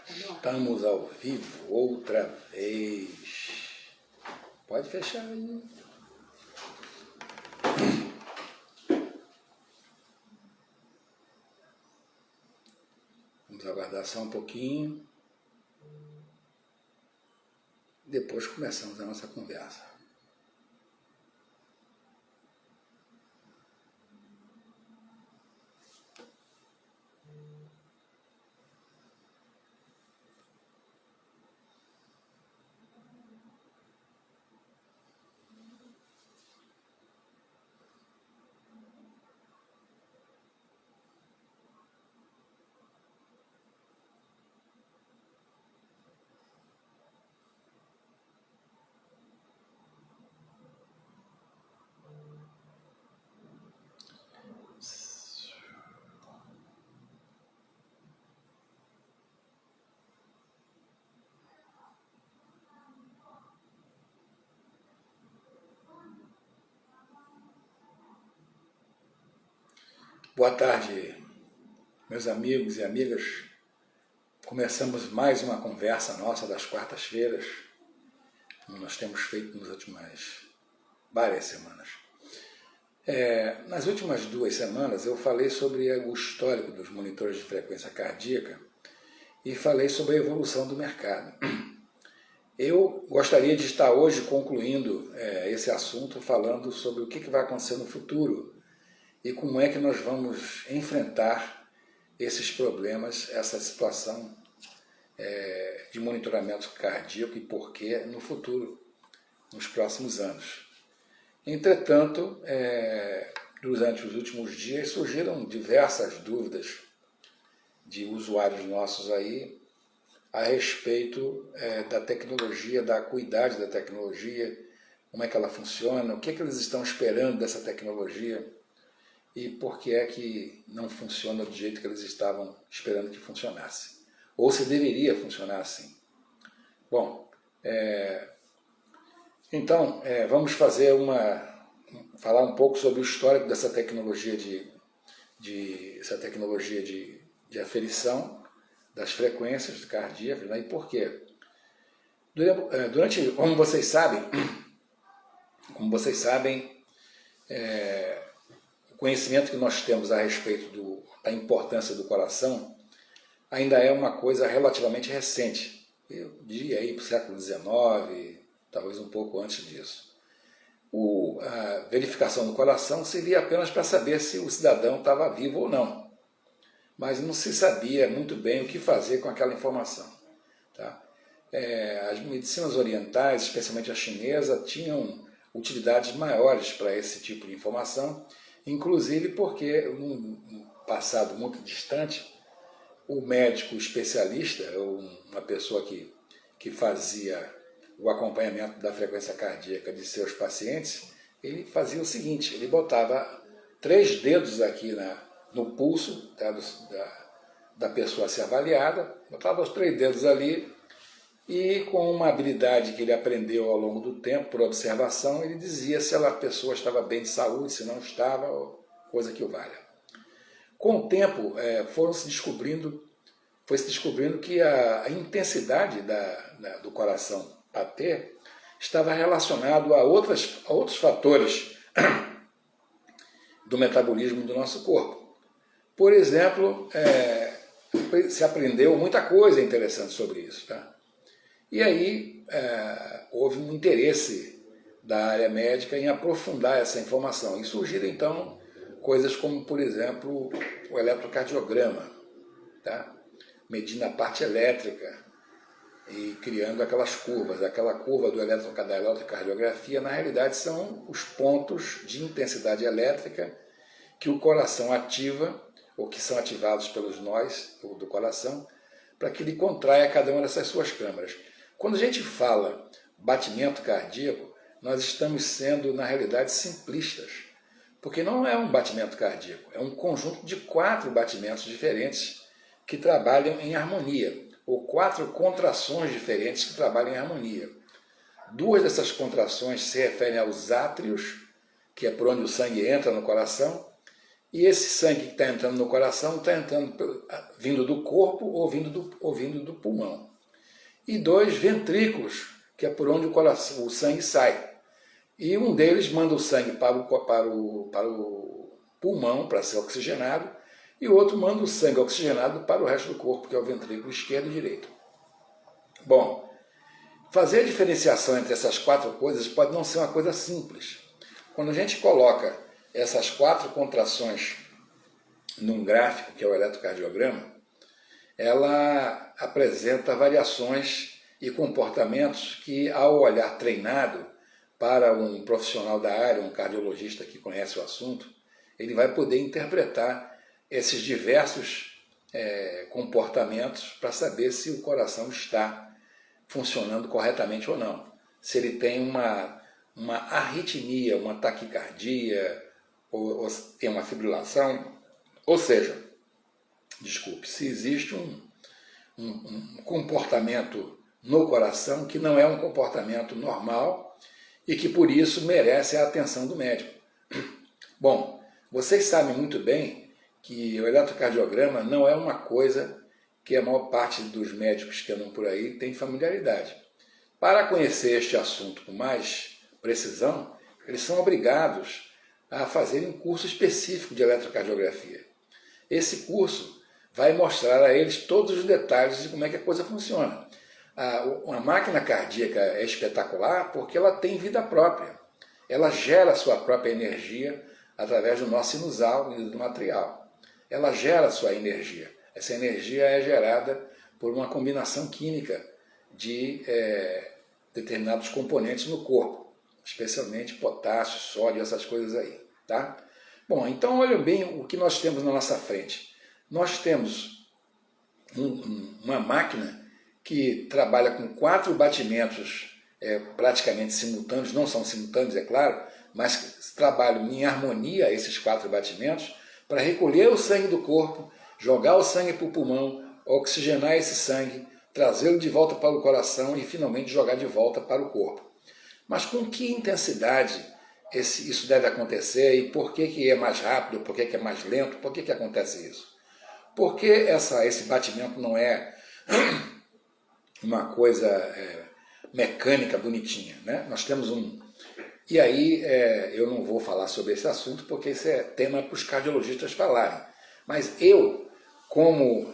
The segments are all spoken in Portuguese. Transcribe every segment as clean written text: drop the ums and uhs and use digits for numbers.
Estamos ao vivo outra vez. Pode fechar aí. Vamos aguardar só um pouquinho. Depois começamos a nossa conversa. Boa tarde, meus amigos e amigas. Começamos mais uma conversa nossa das quartas-feiras, como nós temos feito nas últimas várias semanas. Nas últimas 2 semanas eu falei sobre o histórico dos monitores de frequência cardíaca e falei sobre a evolução do mercado. Eu gostaria de estar hoje concluindo esse assunto falando sobre o que vai acontecer no futuro e como é que nós vamos enfrentar esses problemas, essa situação de monitoramento cardíaco e por que no futuro, nos próximos anos. Entretanto, durante os últimos dias surgiram diversas dúvidas de usuários nossos aí a respeito da tecnologia, da acuidade da tecnologia, como é que ela funciona, o que eles estão esperando dessa tecnologia e por que é que não funciona do jeito que eles estavam esperando que funcionasse. Ou se deveria funcionar assim. Bom, então vamos falar um pouco sobre o histórico dessa tecnologia de aferição das frequências cardíacas, né, e por quê. Como vocês sabem, o conhecimento que nós temos a respeito da importância do coração ainda é uma coisa relativamente recente. Eu diria aí para o século XIX, talvez um pouco antes disso. A verificação do coração servia apenas para saber se o cidadão estava vivo ou não. Mas não se sabia muito bem o que fazer com aquela informação. Tá? As medicinas orientais, especialmente a chinesa, tinham utilidades maiores para esse tipo de informação, inclusive porque, num passado muito distante, o médico especialista, ou uma pessoa que fazia o acompanhamento da frequência cardíaca de seus pacientes, ele fazia o seguinte: ele botava 3 dedos aqui no pulso da pessoa a ser avaliada, botava os 3 dedos ali e, com uma habilidade que ele aprendeu ao longo do tempo, por observação, ele dizia se a pessoa estava bem de saúde, se não estava, coisa que o valha. Com o tempo, foi se descobrindo que a intensidade do coração bater estava relacionado a outros fatores do metabolismo do nosso corpo. Por exemplo, se aprendeu muita coisa interessante sobre isso. Tá? E aí houve um interesse da área médica em aprofundar essa informação. E surgiram então coisas como, por exemplo, o eletrocardiograma, tá? Medindo a parte elétrica e criando aquelas curvas. Aquela curva da eletrocardiografia, na realidade, são os pontos de intensidade elétrica que o coração ativa, ou que são ativados pelos nós do coração, para que ele contraia cada uma dessas suas câmaras. Quando a gente fala batimento cardíaco, nós estamos sendo, na realidade, simplistas, porque não é um batimento cardíaco, é um conjunto de 4 batimentos diferentes que trabalham em harmonia, ou 4 contrações diferentes que trabalham em harmonia. 2 dessas contrações se referem aos átrios, que é por onde o sangue entra no coração, E esse sangue que está entrando no coração está entrando vindo do corpo ou vindo do pulmão. E 2 ventrículos, que é por onde o sangue sai. E um deles manda o sangue para o pulmão, para ser oxigenado, e o outro manda o sangue oxigenado para o resto do corpo, que é o ventrículo esquerdo e direito. Bom, fazer a diferenciação entre essas 4 coisas pode não ser uma coisa simples. Quando a gente coloca essas 4 contrações num gráfico, que é o eletrocardiograma, ela apresenta variações e comportamentos que, ao olhar treinado para um profissional da área, um cardiologista que conhece o assunto, ele vai poder interpretar esses diversos comportamentos para saber se o coração está funcionando corretamente ou não. Se ele tem uma arritmia, uma taquicardia, ou tem uma fibrilação, ou seja, se existe um comportamento no coração que não é um comportamento normal e que por isso merece a atenção do médico. Bom, vocês sabem muito bem que o eletrocardiograma não é uma coisa que a maior parte dos médicos que andam por aí tem familiaridade. Para conhecer este assunto com mais precisão, eles são obrigados a fazerem um curso específico de eletrocardiografia. Esse curso vai mostrar a eles todos os detalhes de como é que a coisa funciona. Uma máquina cardíaca é espetacular porque ela tem vida própria. Ela gera sua própria energia através do nó sinusal e do nó atrial. Ela gera sua energia. Essa energia é gerada por uma combinação química de determinados componentes no corpo, especialmente potássio, sódio, essas coisas aí. Tá? Bom, então olhem bem o que nós temos na nossa frente. Nós temos uma máquina que trabalha com 4 batimentos praticamente simultâneos, não são simultâneos, é claro, mas trabalham em harmonia esses 4 batimentos para recolher o sangue do corpo, jogar o sangue para o pulmão, oxigenar esse sangue, trazê-lo de volta para o coração e finalmente jogar de volta para o corpo. Mas com que intensidade isso deve acontecer e por que é mais rápido, por que é mais lento, por que acontece isso? Porque esse batimento não é uma coisa mecânica bonitinha, né? Nós temos E aí eu não vou falar sobre esse assunto porque esse é tema para os cardiologistas falarem. Mas eu, como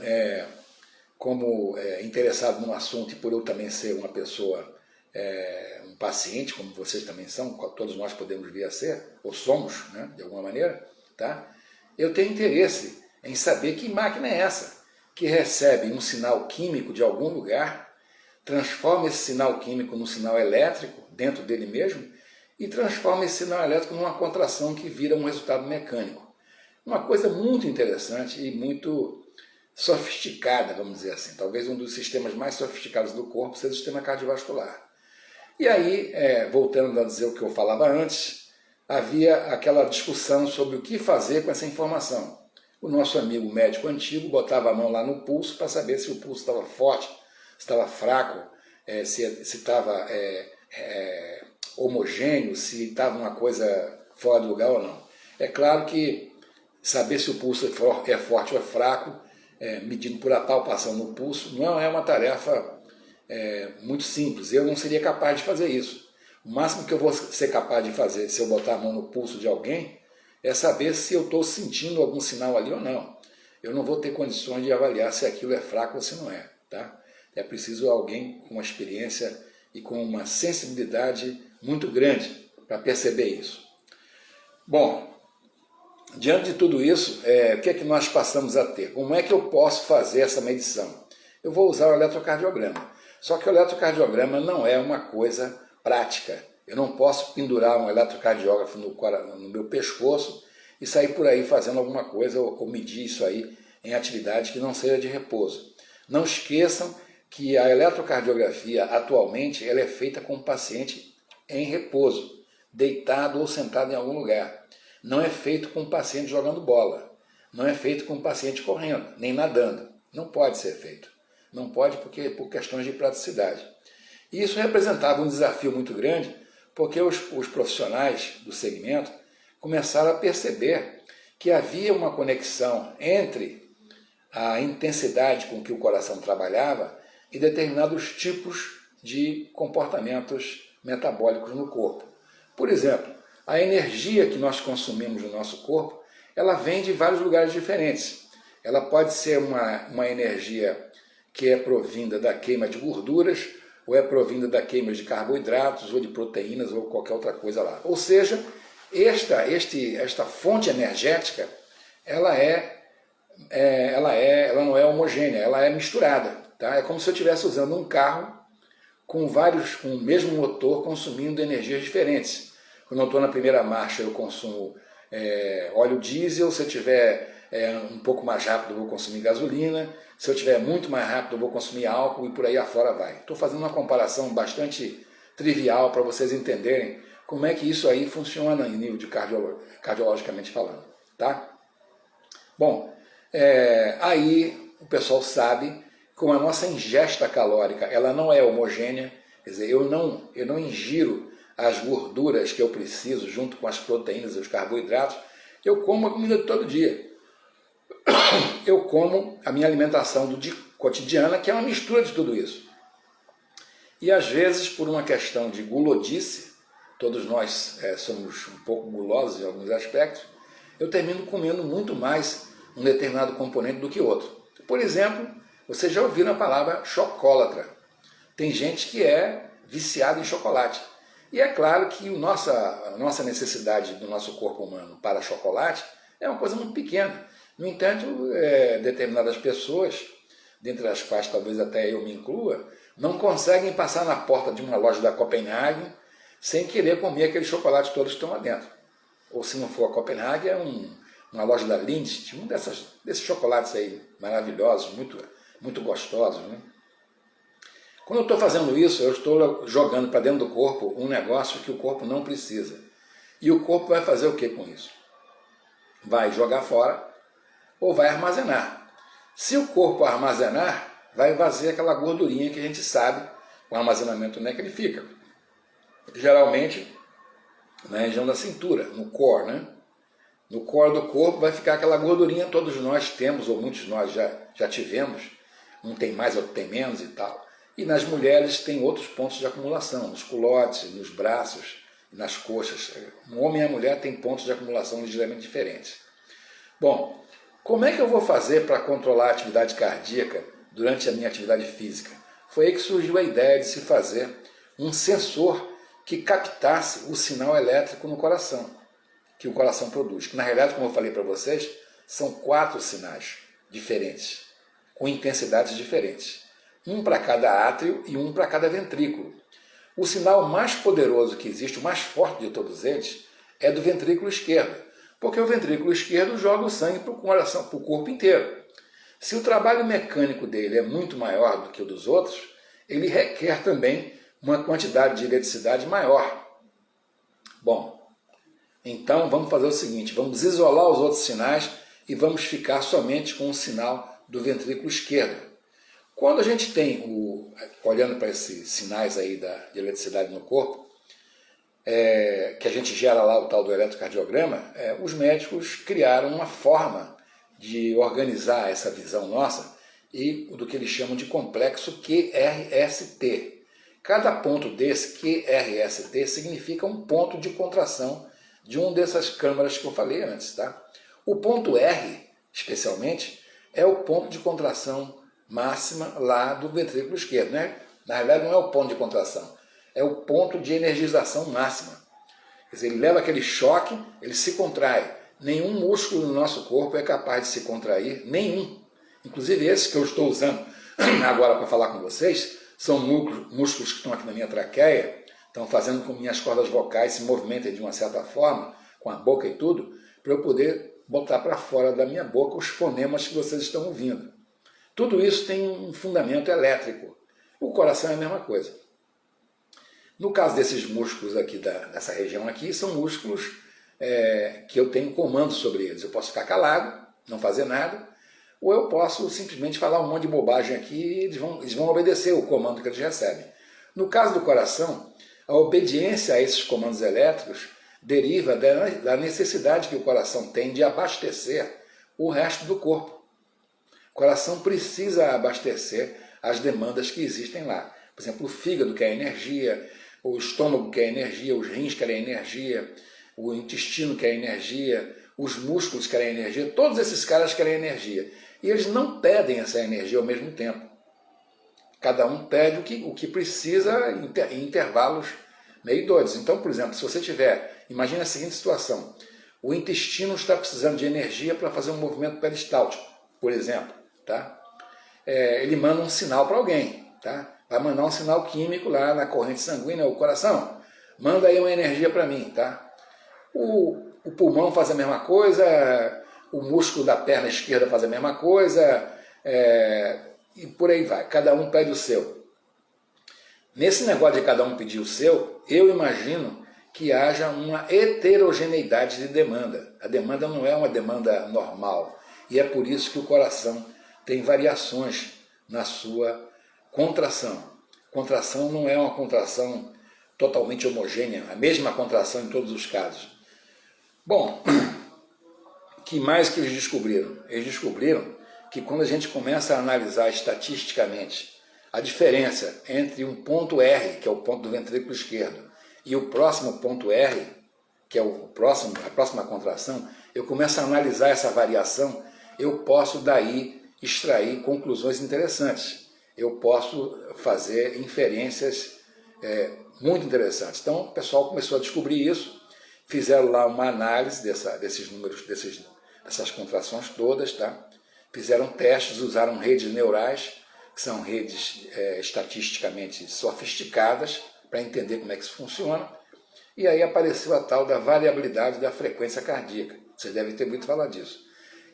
interessado no assunto e por eu também ser uma pessoa, um paciente, como vocês também são, todos nós podemos vir a ser, ou somos, né, de alguma maneira, tá? Eu tenho interesse em saber que máquina é essa, que recebe um sinal químico de algum lugar, transforma esse sinal químico num sinal elétrico dentro dele mesmo e transforma esse sinal elétrico numa contração que vira um resultado mecânico. Uma coisa muito interessante e muito sofisticada, vamos dizer assim. Talvez um dos sistemas mais sofisticados do corpo seja o sistema cardiovascular. E aí, voltando a dizer o que eu falava antes, havia aquela discussão sobre o que fazer com essa informação. O nosso amigo médico antigo botava a mão lá no pulso para saber se o pulso estava forte, se estava fraco, se estava homogêneo, se estava uma coisa fora do lugar ou não. É claro que saber se o pulso é forte ou é fraco, medindo por palpação no pulso, não é uma tarefa muito simples. Eu não seria capaz de fazer isso. O máximo que eu vou ser capaz de fazer se eu botar a mão no pulso de alguém é saber se eu estou sentindo algum sinal ali ou não. Eu não vou ter condições de avaliar se aquilo é fraco ou se não é. Tá? É preciso alguém com uma experiência e com uma sensibilidade muito grande para perceber isso. Bom, diante de tudo isso, o que é que nós passamos a ter? Como é que eu posso fazer essa medição? Eu vou usar o eletrocardiograma. Só que o eletrocardiograma não é uma coisa prática. Eu não posso pendurar um eletrocardiógrafo no meu pescoço e sair por aí fazendo alguma coisa ou medir isso aí em atividade que não seja de repouso. Não esqueçam que a eletrocardiografia atualmente ela é feita com o paciente em repouso, deitado ou sentado em algum lugar. Não é feito com o paciente jogando bola. Não é feito com o paciente correndo, nem nadando. Não pode ser feito. Não pode por questões de praticidade. E isso representava um desafio muito grande porque os profissionais do segmento começaram a perceber que havia uma conexão entre a intensidade com que o coração trabalhava e determinados tipos de comportamentos metabólicos no corpo. Por exemplo, a energia que nós consumimos no nosso corpo, ela vem de vários lugares diferentes. Ela pode ser uma energia que é provinda da queima de gorduras, ou é provinda da queima de carboidratos, ou de proteínas, ou qualquer outra coisa lá. Ou seja, esta fonte energética, ela não é homogênea, ela é misturada. Tá? É como se eu estivesse usando um carro com o mesmo motor consumindo energias diferentes. Quando eu estou na primeira marcha, eu consumo óleo diesel. Se eu estiver um pouco mais rápido, eu vou consumir gasolina. Se eu estiver muito mais rápido, eu vou consumir álcool e por aí afora vai. Estou fazendo uma comparação bastante trivial para vocês entenderem como é que isso aí funciona em nível de cardiologicamente falando. Tá? Bom, aí o pessoal sabe como a nossa ingesta calórica ela não é homogênea, quer dizer, eu não ingiro as gorduras que eu preciso junto com as proteínas e os carboidratos, eu como a comida todo dia. Eu como a minha alimentação do dia cotidiana, que é uma mistura de tudo isso. E às vezes, por uma questão de gulodice, todos nós somos um pouco gulosos em alguns aspectos, eu termino comendo muito mais um determinado componente do que outro. Por exemplo, vocês já ouviram a palavra chocolatra. Tem gente que é viciada em chocolate. E é claro que a nossa necessidade do nosso corpo humano para chocolate é uma coisa muito pequena. No entanto, determinadas pessoas, dentre as quais talvez até eu me inclua, não conseguem passar na porta de uma loja da Copenhagen sem querer comer aqueles chocolates todos que estão lá dentro. Ou se não for a Copenhagen, é uma loja da Lindt, um desses chocolates aí maravilhosos, muito gostosos, né? Quando eu estou fazendo isso, eu estou jogando para dentro do corpo um negócio que o corpo não precisa. E o corpo vai fazer o que com isso? Vai jogar fora ou vai armazenar. Se o corpo armazenar, vai vazar aquela gordurinha que a gente sabe o armazenamento onde é que ele fica. Geralmente na região da cintura, no core, né? No core do corpo vai ficar aquela gordurinha, todos nós temos, ou muitos de nós já tivemos, um tem mais, outro tem menos e tal. E nas mulheres tem outros pontos de acumulação, nos culotes, nos braços, nas coxas. O homem e a mulher têm pontos de acumulação ligeiramente diferentes. Bom, como é que eu vou fazer para controlar a atividade cardíaca durante a minha atividade física? Foi aí que surgiu a ideia de se fazer um sensor que captasse o sinal elétrico no coração, que o coração produz. Que na realidade, como eu falei para vocês, são 4 sinais diferentes, com intensidades diferentes. Um para cada átrio e um para cada ventrículo. O sinal mais poderoso que existe, o mais forte de todos eles, é do ventrículo esquerdo, porque o ventrículo esquerdo joga o sangue para o coração, para o corpo inteiro. Se o trabalho mecânico dele é muito maior do que o dos outros, ele requer também uma quantidade de eletricidade maior. Bom, então vamos fazer o seguinte, vamos isolar os outros sinais e vamos ficar somente com o sinal do ventrículo esquerdo. Quando a gente tem, olhando para esses sinais aí de eletricidade no corpo, que a gente gera lá o tal do eletrocardiograma, os médicos criaram uma forma de organizar essa visão nossa e do que eles chamam de complexo QRST. Cada ponto desse QRST significa um ponto de contração de uma dessas câmaras que eu falei antes. Tá? O ponto R, especialmente, é o ponto de contração máxima lá do ventrículo esquerdo, né? Na realidade não é o ponto de contração, é o ponto de energização máxima. Quer dizer, ele leva aquele choque, ele se contrai. Nenhum músculo no nosso corpo é capaz de se contrair, nenhum. Inclusive esses que eu estou usando agora para falar com vocês, são músculos que estão aqui na minha traqueia, estão fazendo com que minhas cordas vocais se movimentem de uma certa forma, com a boca e tudo, para eu poder botar para fora da minha boca os fonemas que vocês estão ouvindo. Tudo isso tem um fundamento elétrico. O coração é a mesma coisa. No caso desses músculos aqui, dessa região aqui, são músculos que eu tenho comando sobre eles. Eu posso ficar calado, não fazer nada, ou eu posso simplesmente falar um monte de bobagem aqui e eles vão obedecer o comando que eles recebem. No caso do coração, a obediência a esses comandos elétricos deriva da necessidade que o coração tem de abastecer o resto do corpo. O coração precisa abastecer as demandas que existem lá. Por exemplo, o fígado quer energia, o estômago quer energia, os rins querem energia, o intestino quer energia, os músculos querem energia, todos esses caras querem energia. E eles não pedem essa energia ao mesmo tempo. Cada um pede o que precisa em intervalos meio doidos. Então, por exemplo, se você tiver, imagine a seguinte situação, o intestino está precisando de energia para fazer um movimento peristáltico, por exemplo, tá? Ele manda um sinal para alguém, tá? Vai mandar um sinal químico lá na corrente sanguínea, o coração, manda aí uma energia para mim, tá? O pulmão faz a mesma coisa, o músculo da perna esquerda faz a mesma coisa, e por aí vai, cada um pede o seu. Nesse negócio de cada um pedir o seu, eu imagino que haja uma heterogeneidade de demanda. A demanda não é uma demanda normal, e é por isso que o coração tem variações na sua contração. Contração não é uma contração totalmente homogênea, a mesma contração em todos os casos. Bom, o que mais que eles descobriram? Eles descobriram que quando a gente começa a analisar estatisticamente a diferença entre um ponto R, que é o ponto do ventrículo esquerdo, e o próximo ponto R, que é a próxima contração, eu começo a analisar essa variação, eu posso daí extrair conclusões interessantes. Eu posso fazer inferências muito interessantes. Então o pessoal começou a descobrir isso, fizeram lá uma análise desses números, dessas contrações todas, tá? Fizeram testes, usaram redes neurais, que são redes estatisticamente sofisticadas, para entender como é que isso funciona, e aí apareceu a tal da variabilidade da frequência cardíaca. Vocês devem ter ouvido falar disso.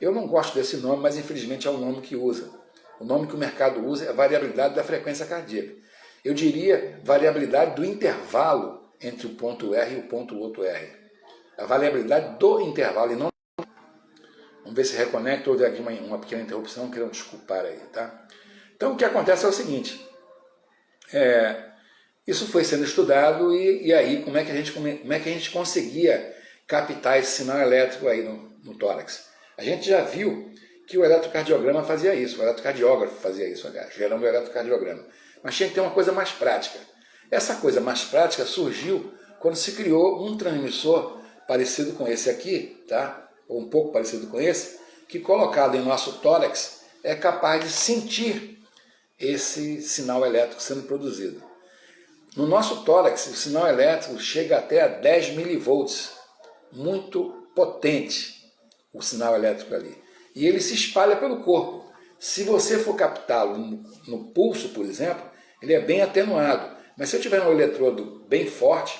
Eu não gosto desse nome, mas infelizmente é o nome que usa. O nome que o mercado usa é variabilidade da frequência cardíaca. Eu diria variabilidade do intervalo entre o ponto R e o ponto outro R. A variabilidade do intervalo e não... Vamos ver se reconecta, houve aqui uma pequena interrupção, quero desculpar aí, tá? Então o que acontece é o seguinte, isso foi sendo estudado e aí como é que a gente conseguia captar esse sinal elétrico aí no tórax? A gente já viu que o eletrocardiograma fazia isso, o eletrocardiógrafo fazia isso, gerando o eletrocardiograma. Mas tinha que ter uma coisa mais prática. Essa coisa mais prática surgiu quando se criou um transmissor parecido com esse aqui, tá? Ou um pouco parecido com esse, que colocado em nosso tórax é capaz de sentir esse sinal elétrico sendo produzido. No nosso tórax, o sinal elétrico chega até a 10 milivolts, muito potente o sinal elétrico ali. E ele se espalha pelo corpo. Se você for captá-lo no pulso, por exemplo, ele é bem atenuado. Mas se eu tiver um eletrodo bem forte,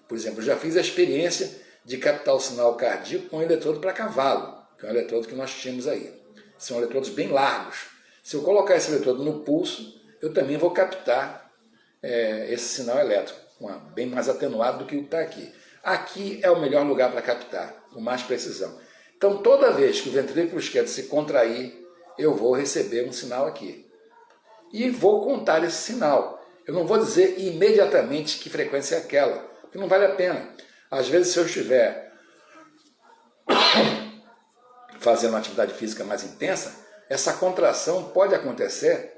por exemplo, eu já fiz a experiência de captar o sinal cardíaco com um eletrodo para cavalo, que é um eletrodo que nós tínhamos aí. São eletrodos bem largos. Se eu colocar esse eletrodo no pulso, eu também vou captar esse sinal elétrico, bem mais atenuado do que o que está aqui. Aqui é o melhor lugar para captar, com mais precisão. Então, toda vez que o ventrículo esquerdo se contrair, eu vou receber um sinal aqui. E vou contar esse sinal. Eu não vou dizer imediatamente que frequência é aquela, porque não vale a pena. Às vezes, se eu estiver fazendo uma atividade física mais intensa, essa contração pode acontecer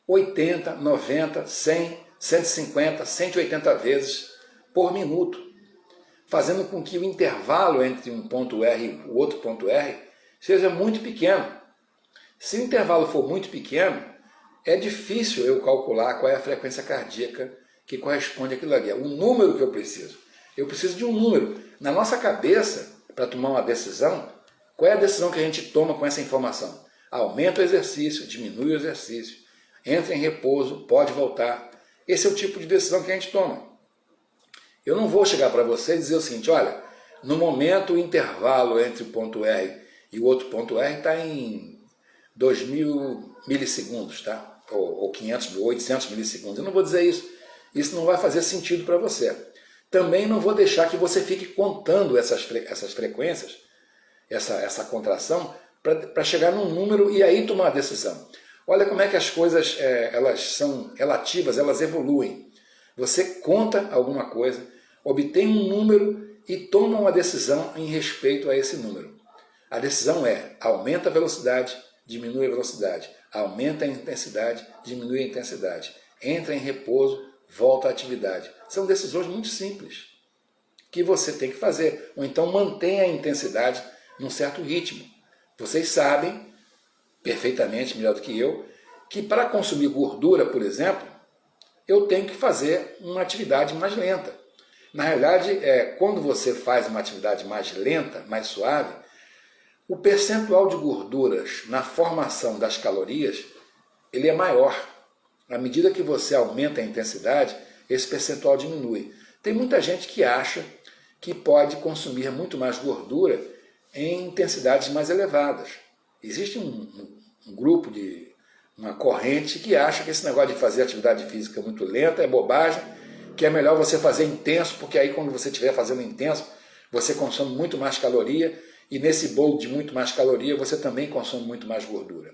80, 90, 100, 150, 180 vezes por minuto, fazendo com que o intervalo entre um ponto R e o outro ponto R seja muito pequeno. Se o intervalo for muito pequeno, é difícil eu calcular qual é a frequência cardíaca que corresponde àquilo ali. É o número que eu preciso. Eu preciso de um número. Na nossa cabeça, para tomar uma decisão, qual é a decisão que a gente toma com essa informação? Aumenta o exercício, diminui o exercício, entra em repouso, pode voltar. Esse é o tipo de decisão que a gente toma. Eu não vou chegar para você e dizer o seguinte, olha, no momento o intervalo entre o ponto R e o outro ponto R está em 2000 milissegundos, tá? Ou 500, 800 milissegundos. Eu não vou dizer isso. Isso não vai fazer sentido para você. Também não vou deixar que você fique contando essas frequências, essa contração, para chegar num número e aí tomar a decisão. Olha como é que as coisas elas são relativas, elas evoluem. Você conta alguma coisa, obtém um número e tomam uma decisão em respeito a esse número. A decisão é: aumenta a velocidade, diminui a velocidade, aumenta a intensidade, diminui a intensidade, entra em repouso, volta à atividade. São decisões muito simples que você tem que fazer, ou então mantenha a intensidade num certo ritmo. Vocês sabem perfeitamente, melhor do que eu, que para consumir gordura, por exemplo, eu tenho que fazer uma atividade mais lenta. Na realidade, quando você faz uma atividade mais lenta, mais suave, o percentual de gorduras na formação das calorias, ele é maior. À medida que você aumenta a intensidade, esse percentual diminui. Tem muita gente que acha que pode consumir muito mais gordura em intensidades mais elevadas. Existe um grupo, uma corrente que acha que esse negócio de fazer atividade física muito lenta é bobagem, que é melhor você fazer intenso, porque aí quando você estiver fazendo intenso, você consome muito mais caloria, e nesse bolo de muito mais caloria você também consome muito mais gordura.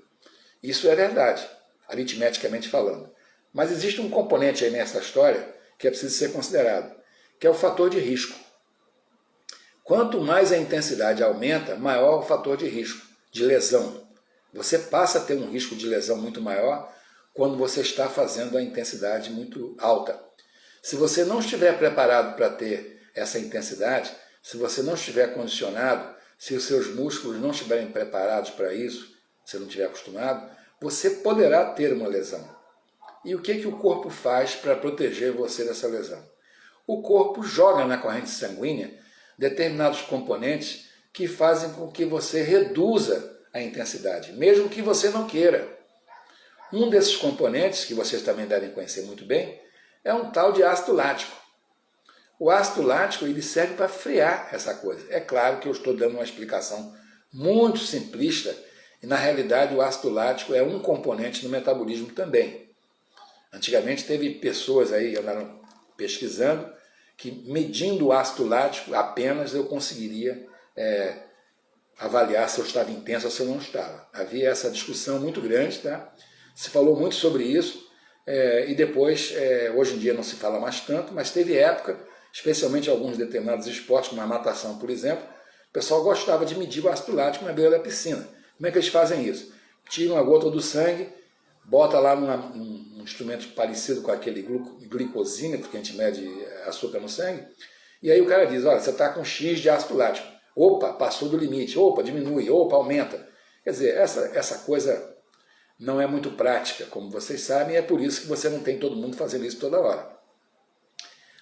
Isso é verdade, aritmeticamente falando. Mas existe um componente aí nessa história que é preciso ser considerado, que é o fator de risco. Quanto mais a intensidade aumenta, maior o fator de risco, de lesão. Você passa a ter um risco de lesão muito maior quando você está fazendo a intensidade muito alta. Se você não estiver preparado para ter essa intensidade, se você não estiver condicionado, se os seus músculos não estiverem preparados para isso, se não estiver acostumado, você poderá ter uma lesão. E o que o corpo faz para proteger você dessa lesão? O corpo joga na corrente sanguínea determinados componentes que fazem com que você reduza a intensidade, mesmo que você não queira. Um desses componentes, que vocês também devem conhecer muito bem, é um tal de ácido lático. O ácido lático ele serve para frear essa coisa. É claro que eu estou dando uma explicação muito simplista, e na realidade o ácido lático é um componente no metabolismo também. Antigamente teve pessoas aí, andaram pesquisando, que medindo o ácido lático apenas eu conseguiria avaliar se eu estava intenso ou se eu não estava. Havia essa discussão muito grande, tá? Se falou muito sobre isso, e depois, hoje em dia não se fala mais tanto, mas teve época, especialmente em alguns determinados esportes, como a natação, por exemplo, o pessoal gostava de medir o ácido lático na beira da piscina. Como é que eles fazem isso? Tiram a gota do sangue, bota lá num instrumento parecido com aquele glicosímetro que a gente mede açúcar no sangue, e aí o cara diz: olha, você está com X de ácido lático. Opa, passou do limite. Opa, diminui. Opa, aumenta. Quer dizer, essa coisa não é muito prática, como vocês sabem, e é por isso que você não tem todo mundo fazendo isso toda hora.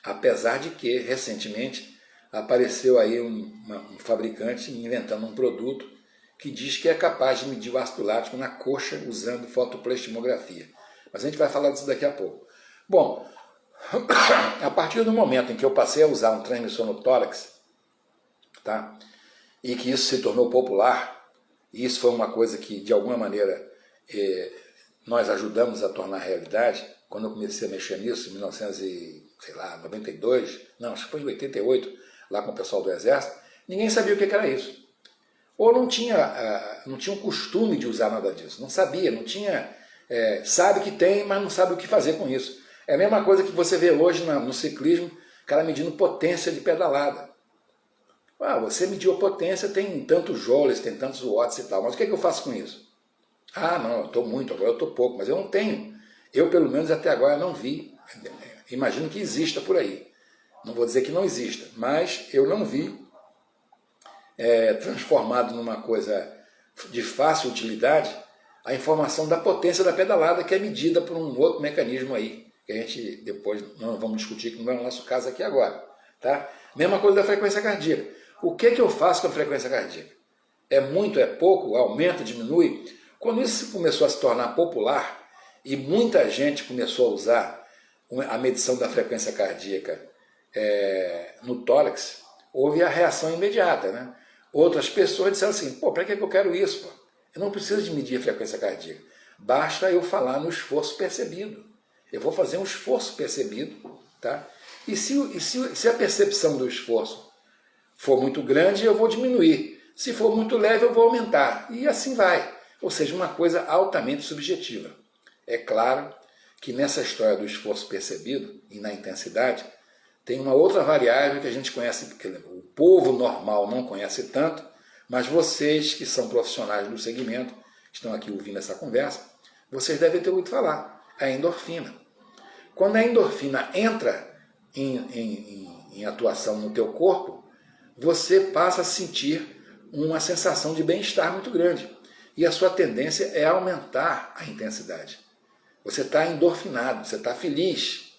Apesar de que, recentemente, apareceu aí um fabricante inventando um produto que diz que é capaz de medir o ácido lático na coxa usando fotoplastimografia. Mas a gente vai falar disso daqui a pouco. Bom, a partir do momento em que eu passei a usar um transmissor no tórax, tá? E que isso se tornou popular, e isso foi uma coisa que, de alguma maneira, nós ajudamos a tornar realidade, quando eu comecei a mexer nisso, em 1992, não, acho que foi em 88, lá com o pessoal do Exército, ninguém sabia o que era isso. Ou não tinha um costume de usar nada disso, não sabia, não tinha, sabe que tem, mas não sabe o que fazer com isso. É a mesma coisa que você vê hoje no ciclismo, o cara medindo potência de pedalada. Você mediu a potência, tem tantos joules, tem tantos watts e tal, mas o que eu faço com isso? Não, eu estou muito, agora eu estou pouco, mas eu não tenho. Eu, pelo menos até agora, não vi. Imagino que exista por aí. Não vou dizer que não exista, mas eu não vi transformado numa coisa de fácil utilidade a informação da potência da pedalada, que é medida por um outro mecanismo aí, que a gente depois não vamos discutir, que não é o nosso caso aqui agora. Tá? Mesma coisa da frequência cardíaca. O que eu faço com a frequência cardíaca? É muito, é pouco, aumenta, diminui? Quando isso começou a se tornar popular e muita gente começou a usar a medição da frequência cardíaca no tórax, houve a reação imediata, né? Outras pessoas disseram assim: para que eu quero isso? Pô? Eu não preciso de medir a frequência cardíaca. Basta eu falar no esforço percebido. Eu vou fazer um esforço percebido, tá? E se a percepção do esforço for muito grande, eu vou diminuir. Se for muito leve, eu vou aumentar. E assim vai. Ou seja, uma coisa altamente subjetiva. É claro que nessa história do esforço percebido e na intensidade, tem uma outra variável que a gente conhece, povo normal não conhece tanto, mas vocês que são profissionais do segmento, estão aqui ouvindo essa conversa, vocês devem ter ouvido falar, a endorfina. Quando a endorfina entra em atuação no teu corpo, você passa a sentir uma sensação de bem-estar muito grande. E a sua tendência é aumentar a intensidade. Você está endorfinado, você está feliz.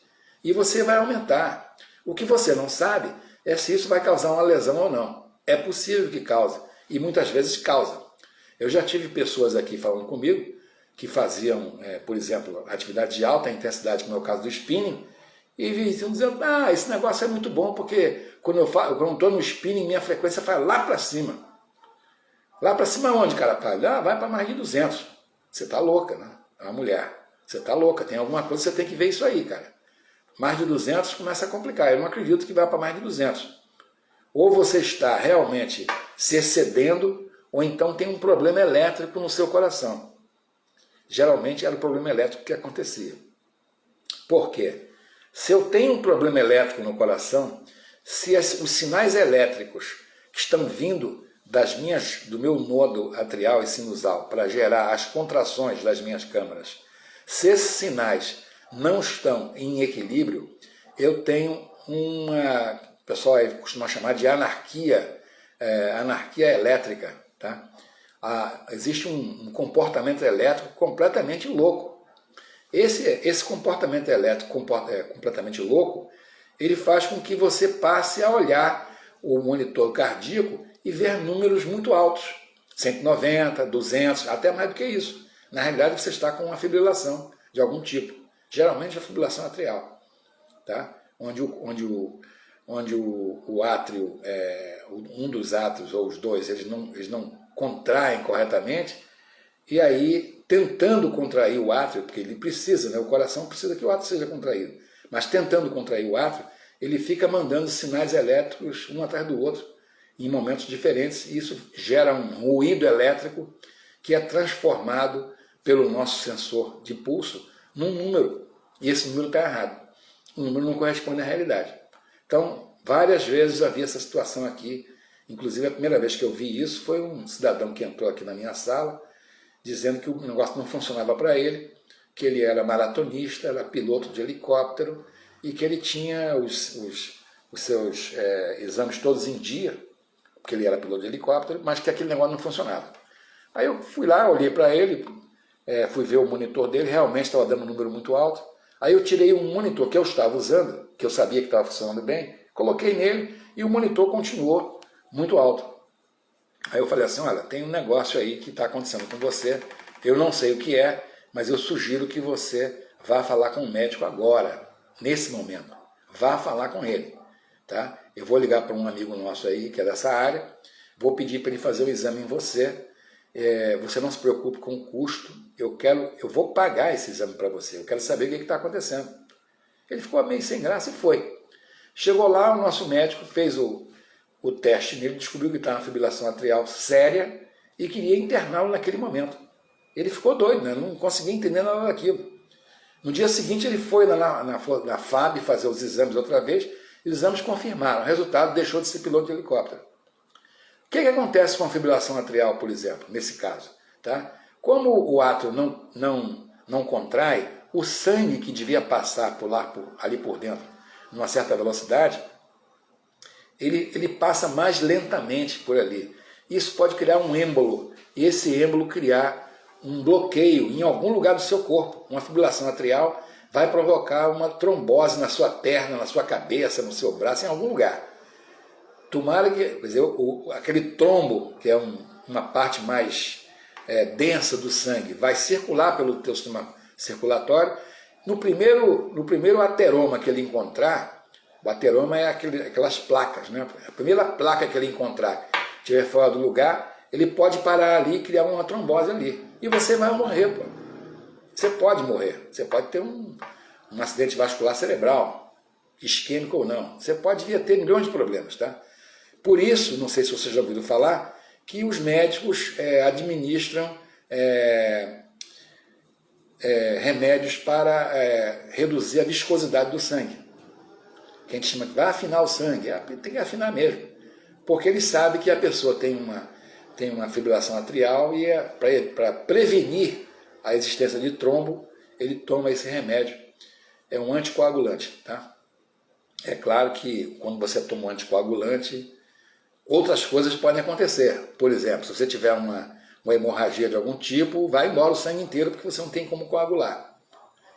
E você vai aumentar. O que você não sabe é se isso vai causar uma lesão ou não. É possível que cause. E muitas vezes causa. Eu já tive pessoas aqui falando comigo que faziam, por exemplo, atividade de alta intensidade, como é o caso do spinning, e vinham dizendo, esse negócio é muito bom, porque quando eu estou no spinning, minha frequência vai lá para cima. Lá para cima onde, cara? Vai para mais de 200. Você está louca, né? É uma mulher. Você está louca, tem alguma coisa, você tem que ver isso aí, cara. Mais de 200 começa a complicar. Eu não acredito que vá para mais de 200. Ou você está realmente se excedendo, ou então tem um problema elétrico no seu coração. Geralmente era o problema elétrico que acontecia. Por quê? Se eu tenho um problema elétrico no coração, se os sinais elétricos que estão vindo do meu nodo atrial e sinusal para gerar as contrações das minhas câmaras, se esses sinais não estão em equilíbrio, eu tenho o pessoal costuma chamar de anarquia elétrica. Tá? Existe um comportamento elétrico completamente louco. Esse comportamento elétrico completamente louco, ele faz com que você passe a olhar o monitor cardíaco e ver números muito altos, 190, 200, até mais do que isso. Na realidade, você está com uma fibrilação de algum tipo, geralmente a fibrilação atrial, tá? onde o átrio, um dos átrios ou os dois, eles não contraem corretamente, e aí, tentando contrair o átrio, porque ele precisa, né? O coração precisa que o átrio seja contraído, mas tentando contrair o átrio, ele fica mandando sinais elétricos um atrás do outro, em momentos diferentes, e isso gera um ruído elétrico que é transformado pelo nosso sensor de pulso num número, e esse número está errado. O número não corresponde à realidade. Então, várias vezes eu vi essa situação aqui, inclusive a primeira vez que eu vi isso foi um cidadão que entrou aqui na minha sala, dizendo que o negócio não funcionava para ele, que ele era maratonista, era piloto de helicóptero, e que ele tinha os seus exames todos em dia, porque ele era piloto de helicóptero, mas que aquele negócio não funcionava. Aí eu fui lá, olhei para ele, fui ver o monitor dele, realmente estava dando um número muito alto. Aí eu tirei um monitor que eu estava usando, que eu sabia que estava funcionando bem, coloquei nele e o monitor continuou muito alto. Aí eu falei assim, olha, tem um negócio aí que está acontecendo com você, eu não sei o que é, mas eu sugiro que você vá falar com o médico agora, nesse momento. Vá falar com ele. Tá? Eu vou ligar para um amigo nosso aí, que é dessa área, vou pedir para ele fazer o exame em você, você não se preocupe com o custo, eu vou pagar esse exame para você, eu quero saber o que está acontecendo. Ele ficou meio sem graça e foi. Chegou lá, o nosso médico fez o teste nele, descobriu que estava uma fibrilação atrial séria e queria interná-lo naquele momento. Ele ficou doido, né? Não conseguia entender nada daquilo. No dia seguinte ele foi lá na FAB fazer os exames outra vez, os exames confirmaram, o resultado deixou de ser piloto de helicóptero. O que acontece com a fibrilação atrial, por exemplo, nesse caso? Tá? Como o átrio não contrai, o sangue que devia passar ali por dentro, numa certa velocidade, ele passa mais lentamente por ali. Isso pode criar um êmbolo, e esse êmbolo criar um bloqueio em algum lugar do seu corpo. Uma fibrilação atrial vai provocar uma trombose na sua perna, na sua cabeça, no seu braço, em algum lugar. Tomara que, quer dizer, aquele trombo, que é uma parte mais densa do sangue, vai circular pelo teu sistema circulatório. No primeiro ateroma que ele encontrar, o ateroma é aquelas placas, né? A primeira placa que ele encontrar, estiver fora do lugar, ele pode parar ali e criar uma trombose ali. E você vai morrer, pô. Você pode morrer. Você pode ter um acidente vascular cerebral, isquêmico ou não. Você pode vir a ter milhões de problemas, tá? Por isso, não sei se você já ouviu falar, que os médicos administram remédios para reduzir a viscosidade do sangue. Que a gente chama de vai afinar o sangue. Tem que afinar mesmo. porque ele sabe que a pessoa tem uma fibrilação atrial e para prevenir a existência de trombo, ele toma esse remédio. É um anticoagulante, tá? É claro que quando você toma um anticoagulante, outras coisas podem acontecer. Por exemplo, se você tiver uma hemorragia de algum tipo, vai embora o sangue inteiro porque você não tem como coagular.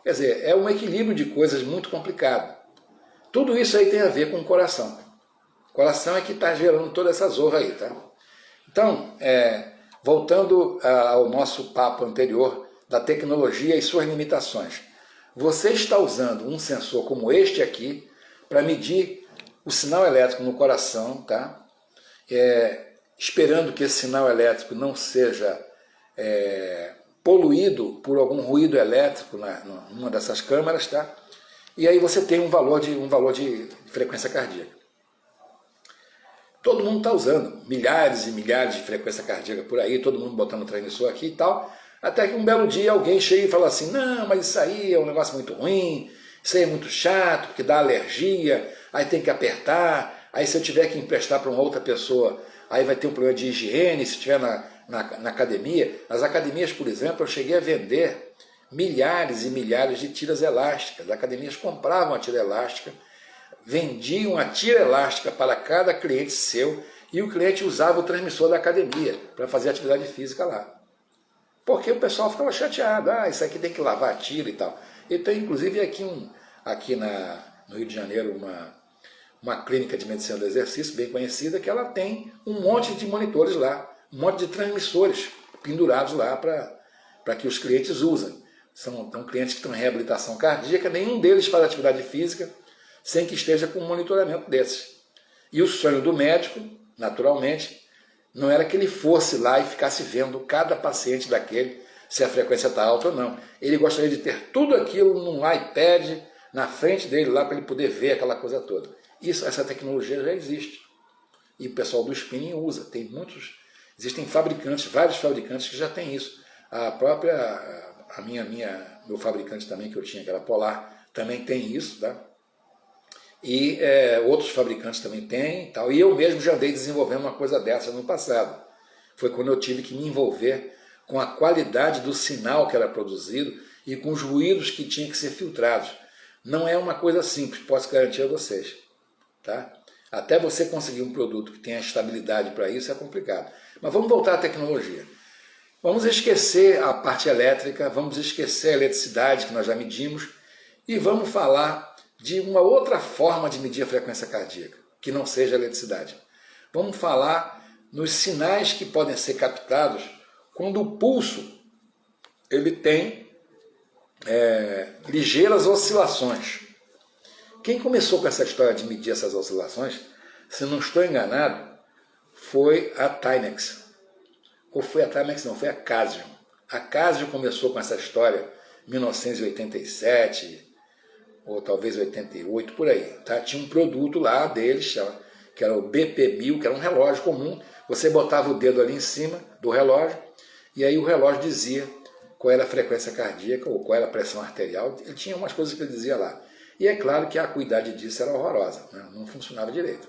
Quer dizer, é um equilíbrio de coisas muito complicado. Tudo isso aí tem a ver com o coração. O coração é que está gerando toda essa zorra aí, tá? Então, voltando ao nosso papo anterior da tecnologia e suas limitações. Você está usando um sensor como este aqui para medir o sinal elétrico no coração, tá? Esperando que esse sinal elétrico não seja poluído por algum ruído elétrico numa dessas câmeras, tá? E aí você tem um valor de frequência cardíaca. Todo mundo está usando milhares e milhares de frequência cardíaca por aí, todo mundo botando transmissor aqui e tal, até que um belo dia alguém chega e fala assim, não, mas isso aí é um negócio muito ruim, isso aí é muito chato, porque dá alergia, aí tem que apertar, aí se eu tiver que emprestar para uma outra pessoa, aí vai ter um problema de higiene, se estiver na academia. Nas academias, por exemplo, eu cheguei a vender milhares e milhares de tiras elásticas. As academias compravam a tira elástica, vendiam a tira elástica para cada cliente seu e o cliente usava o transmissor da academia para fazer atividade física lá. Porque o pessoal ficava chateado, isso aqui tem que lavar a tira e tal. E tem inclusive aqui no Rio de Janeiro uma clínica de medicina do exercício bem conhecida, que ela tem um monte de monitores lá, um monte de transmissores pendurados lá para que os clientes usem. São clientes que estão em reabilitação cardíaca, nenhum deles faz atividade física sem que esteja com um monitoramento desses. E o sonho do médico, naturalmente, não era que ele fosse lá e ficasse vendo cada paciente daquele, se a frequência está alta ou não. Ele gostaria de ter tudo aquilo num iPad na frente dele lá para ele poder ver aquela coisa toda. Essa tecnologia já existe. E o pessoal do spinning usa. Existem fabricantes, vários fabricantes que já têm isso. Meu fabricante também que eu tinha, que era Polar, também tem isso, tá? E outros fabricantes também têm, tal. E eu mesmo já andei desenvolvendo uma coisa dessa no passado. Foi quando eu tive que me envolver com a qualidade do sinal que era produzido e com os ruídos que tinham que ser filtrados. Não é uma coisa simples, posso garantir a vocês. Tá? Até você conseguir um produto que tenha estabilidade para isso é complicado. Mas vamos voltar à tecnologia. Vamos esquecer a parte elétrica, vamos esquecer a eletricidade que nós já medimos e vamos falar de uma outra forma de medir a frequência cardíaca, que não seja a eletricidade. Vamos falar nos sinais que podem ser captados quando o pulso ele tem ligeiras oscilações. Quem começou com essa história de medir essas oscilações, se não estou enganado, foi a Timex. Ou foi a Timex? Não, foi a Casio. A Casio começou com essa história em 1987, ou talvez 88, por aí. Tá? Tinha um produto lá deles, que era o BP1000, que era um relógio comum. Você botava o dedo ali em cima do relógio, e aí o relógio dizia qual era a frequência cardíaca, ou qual era a pressão arterial. Ele tinha umas coisas que ele dizia lá. E é claro que a acuidade disso era horrorosa, né? Não funcionava direito.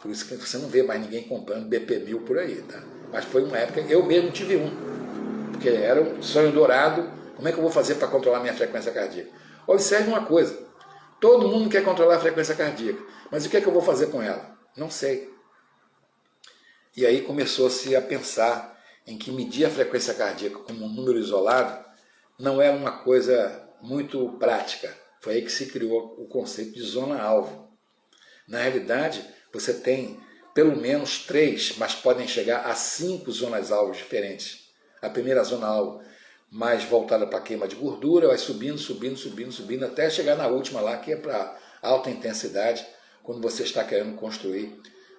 Por isso que você não vê mais ninguém comprando BP1000 por aí. Tá? Mas foi uma época, eu mesmo tive um, porque era um sonho dourado. Como é que eu vou fazer para controlar minha frequência cardíaca? Observe uma coisa, todo mundo quer controlar a frequência cardíaca, mas o que é que eu vou fazer com ela? Não sei. E aí começou-se a pensar em que medir a frequência cardíaca como um número isolado não era uma coisa muito prática. Foi aí que se criou o conceito de zona-alvo. Na realidade, você tem pelo menos 3, mas podem chegar a 5 zonas-alvo diferentes. A primeira zona-alvo mais voltada para a queima de gordura, vai subindo, até chegar na última lá, que é para alta intensidade, quando você está querendo construir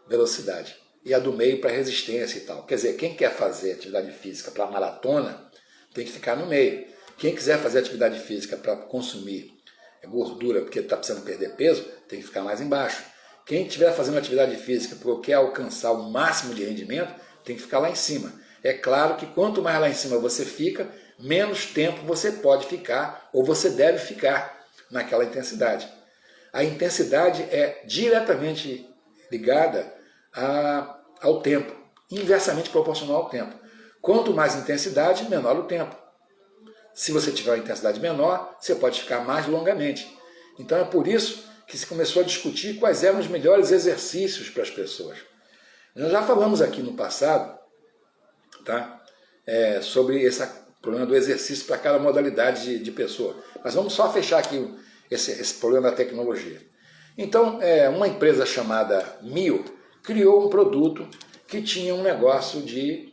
velocidade. E a do meio para resistência e tal. Quer dizer, quem quer fazer atividade física para maratona, tem que ficar no meio. Quem quiser fazer atividade física para consumir gordura, porque está precisando perder peso, tem que ficar mais embaixo. Quem estiver fazendo atividade física porque quer alcançar o máximo de rendimento, tem que ficar lá em cima. É claro que quanto mais lá em cima você fica, menos tempo você pode ficar, ou você deve ficar naquela intensidade. A intensidade é diretamente ligada ao tempo, inversamente proporcional ao tempo. Quanto mais intensidade, menor o tempo. Se você tiver uma intensidade menor, você pode ficar mais longamente. Então é por isso que se começou a discutir quais eram os melhores exercícios para as pessoas. Nós já falamos aqui no passado, tá? Sobre esse problema do exercício para cada modalidade de pessoa. Mas vamos só fechar aqui esse problema da tecnologia. Então, uma empresa chamada Mio criou um produto que tinha um negócio que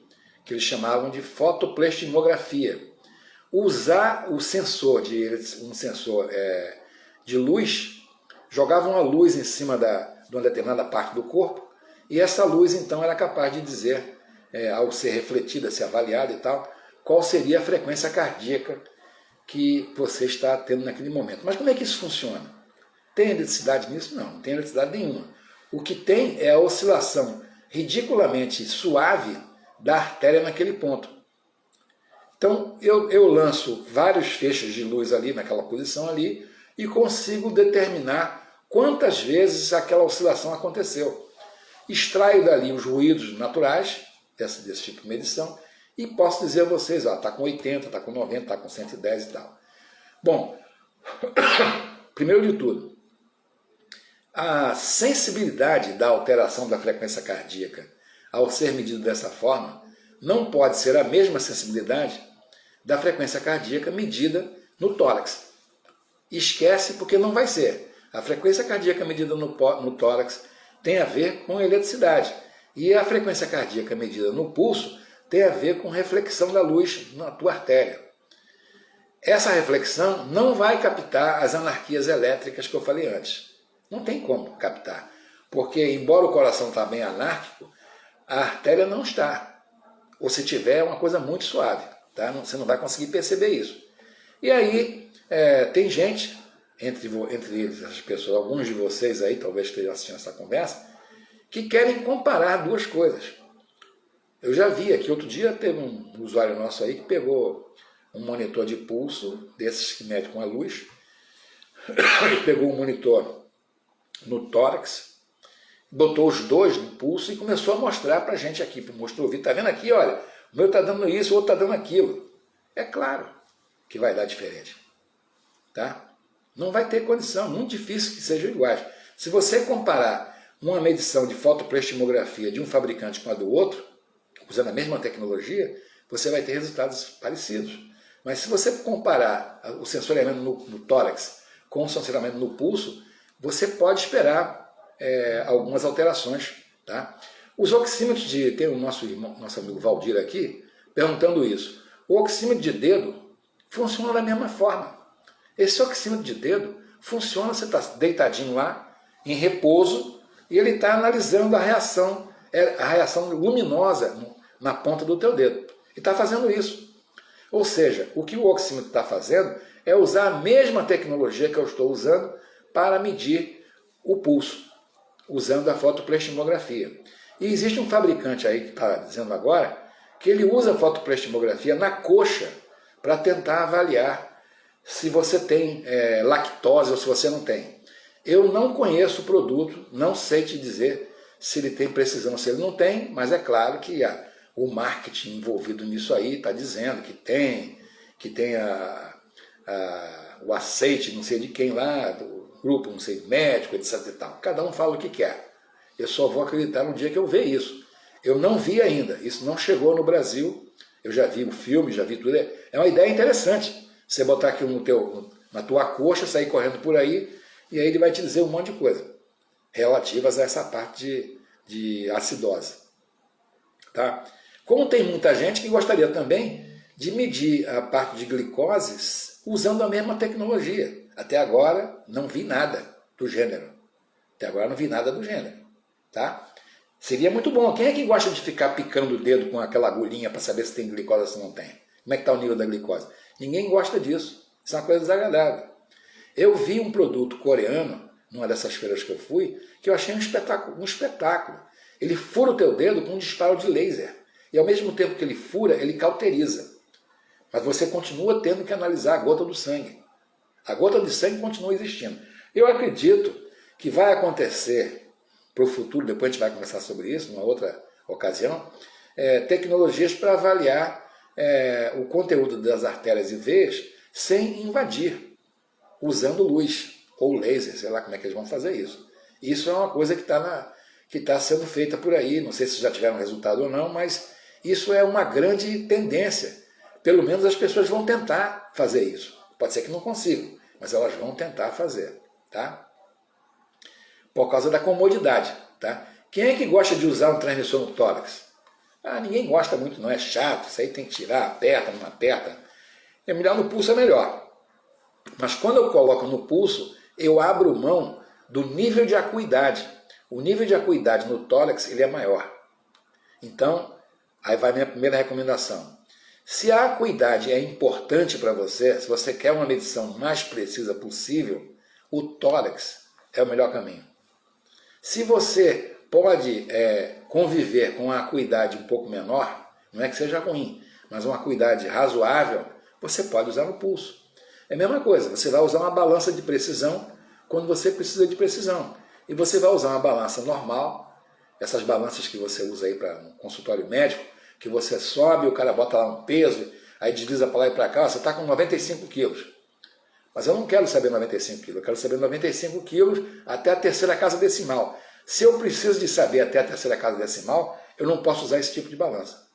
eles chamavam de fotopleximografia. Usar um sensor de luz, jogava uma luz em cima de uma determinada parte do corpo, e essa luz então era capaz de dizer, ao ser refletida, ser avaliada e tal, qual seria a frequência cardíaca que você está tendo naquele momento. Mas como é que isso funciona? Tem eletricidade nisso? Não, não tem eletricidade nenhuma. O que tem é a oscilação ridiculamente suave da artéria naquele ponto. Então eu lanço vários feixes de luz ali naquela posição ali e consigo determinar quantas vezes aquela oscilação aconteceu. Extraio dali os ruídos naturais desse tipo de medição e posso dizer a vocês, está com 80, está com 90, está com 110 e tal. Bom, primeiro de tudo, a sensibilidade da alteração da frequência cardíaca ao ser medido dessa forma não pode ser a mesma sensibilidade da frequência cardíaca medida no tórax. Esquece, porque não vai ser. A frequência cardíaca medida no tórax tem a ver com eletricidade. E a frequência cardíaca medida no pulso tem a ver com reflexão da luz na tua artéria. Essa reflexão não vai captar as anarquias elétricas que eu falei antes. Não tem como captar. Porque, embora o coração está bem anárquico, a artéria não está. Ou se tiver, é uma coisa muito suave. Tá? Você não vai conseguir perceber isso. E aí, tem gente, entre eles, essas pessoas, alguns de vocês aí, talvez estejam assistindo essa conversa, que querem comparar duas coisas. Eu já vi aqui, outro dia teve um usuário nosso aí que pegou um monitor de pulso, desses que mede com a luz, ele pegou um monitor no tórax, botou os dois no pulso e começou a mostrar para a gente aqui, mostrou o vídeo, está vendo aqui, olha, o meu está dando isso, o outro está dando aquilo. É claro que vai dar diferente. Tá? Não vai ter condição, muito difícil que sejam iguais. Se você comparar uma medição de fotopleximografia de um fabricante com a do outro, usando a mesma tecnologia, você vai ter resultados parecidos. Mas se você comparar o sensoriamento no tórax com o sensoriamento no pulso, você pode esperar algumas alterações. Tá? Os oxímetros tem o nosso amigo Valdir aqui perguntando isso. O oxímetro de dedo funciona da mesma forma. Esse oxímetro de dedo funciona, você está deitadinho lá, em repouso, e ele está analisando a reação luminosa na ponta do teu dedo. E está fazendo isso. Ou seja, o que o oxímetro está fazendo é usar a mesma tecnologia que eu estou usando para medir o pulso, usando a fotopleximografia. E existe um fabricante aí que está dizendo agora que ele usa a fotopleximografia na coxa para tentar avaliar se você tem lactose ou se você não tem. Eu não conheço o produto, não sei te dizer se ele tem precisão ou se ele não tem, mas é claro que o marketing envolvido nisso aí está dizendo que tem o aceite não sei de quem lá, do grupo não sei médico, etc e tal. Cada um fala o que quer. Eu só vou acreditar no dia que eu ver isso. Eu não vi ainda, isso não chegou no Brasil, eu já vi o filme, já vi tudo. É uma ideia interessante, você botar aqui na tua coxa, sair correndo por aí, e aí ele vai te dizer um monte de coisa relativas a essa parte de acidose. Tá? Como tem muita gente que gostaria também de medir a parte de glicose usando a mesma tecnologia. Até agora não vi nada do gênero. Até agora não vi nada do gênero. Tá? Seria muito bom. Quem é que gosta de ficar picando o dedo com aquela agulhinha para saber se tem glicose ou se não tem? Como é que está o nível da glicose? Ninguém gosta disso. Isso é uma coisa desagradável. Eu vi um produto coreano, numa dessas feiras que eu fui, que eu achei um espetáculo. Ele fura o teu dedo com um disparo de laser. E ao mesmo tempo que ele fura, ele cauteriza. Mas você continua tendo que analisar a gota do sangue. A gota de sangue continua existindo. Eu acredito que vai acontecer, para o futuro, depois a gente vai conversar sobre isso, numa outra ocasião, tecnologias para avaliar o conteúdo das artérias e veias sem invadir, usando luz ou laser, sei lá como é que eles vão fazer isso. Isso é uma coisa que está sendo feita por aí, não sei se já tiveram resultado ou não, mas isso é uma grande tendência. Pelo menos as pessoas vão tentar fazer isso. Pode ser que não consigam, mas elas vão tentar fazer, tá? Por causa da comodidade, tá? Quem é que gosta de usar um transmissor no tórax? Ninguém gosta muito, não é chato, isso aí tem que tirar, aperta, não aperta. É melhor no pulso, é melhor. Mas quando eu coloco no pulso, eu abro mão do nível de acuidade. O nível de acuidade no tórax ele é maior. Então, aí vai a minha primeira recomendação. Se a acuidade é importante para você, se você quer uma medição mais precisa possível, o tórax é o melhor caminho. Se você pode conviver com uma acuidade um pouco menor, não é que seja ruim, mas uma acuidade razoável, você pode usar no pulso. É a mesma coisa, você vai usar uma balança de precisão quando você precisa de precisão. E você vai usar uma balança normal, essas balanças que você usa aí para um consultório médico, que você sobe, o cara bota lá um peso, aí desliza para lá e para cá, você está com 95 quilos. Mas eu não quero saber 95 quilos, eu quero saber 95 quilos até a terceira casa decimal. Se eu preciso de saber até a terceira casa decimal, eu não posso usar esse tipo de balança.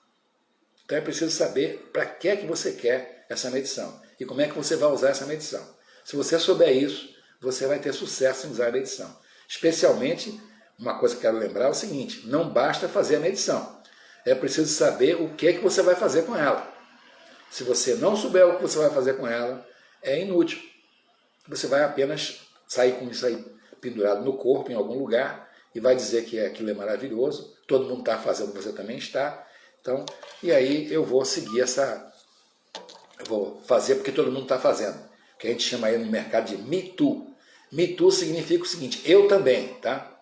Então é preciso saber para que é que você quer essa medição e como é que você vai usar essa medição. Se você souber isso, você vai ter sucesso em usar a medição. Especialmente, uma coisa que eu quero lembrar é o seguinte, não basta fazer a medição. É preciso saber o que é que você vai fazer com ela. Se você não souber o que você vai fazer com ela, é inútil. Você vai apenas sair com isso aí pendurado no corpo, em algum lugar, e vai dizer que aquilo é maravilhoso, todo mundo está fazendo, você também está. Então, e aí eu vou seguir eu vou fazer porque todo mundo está fazendo. Que a gente chama aí no mercado de Me Too. Me Too significa o seguinte, eu também, tá?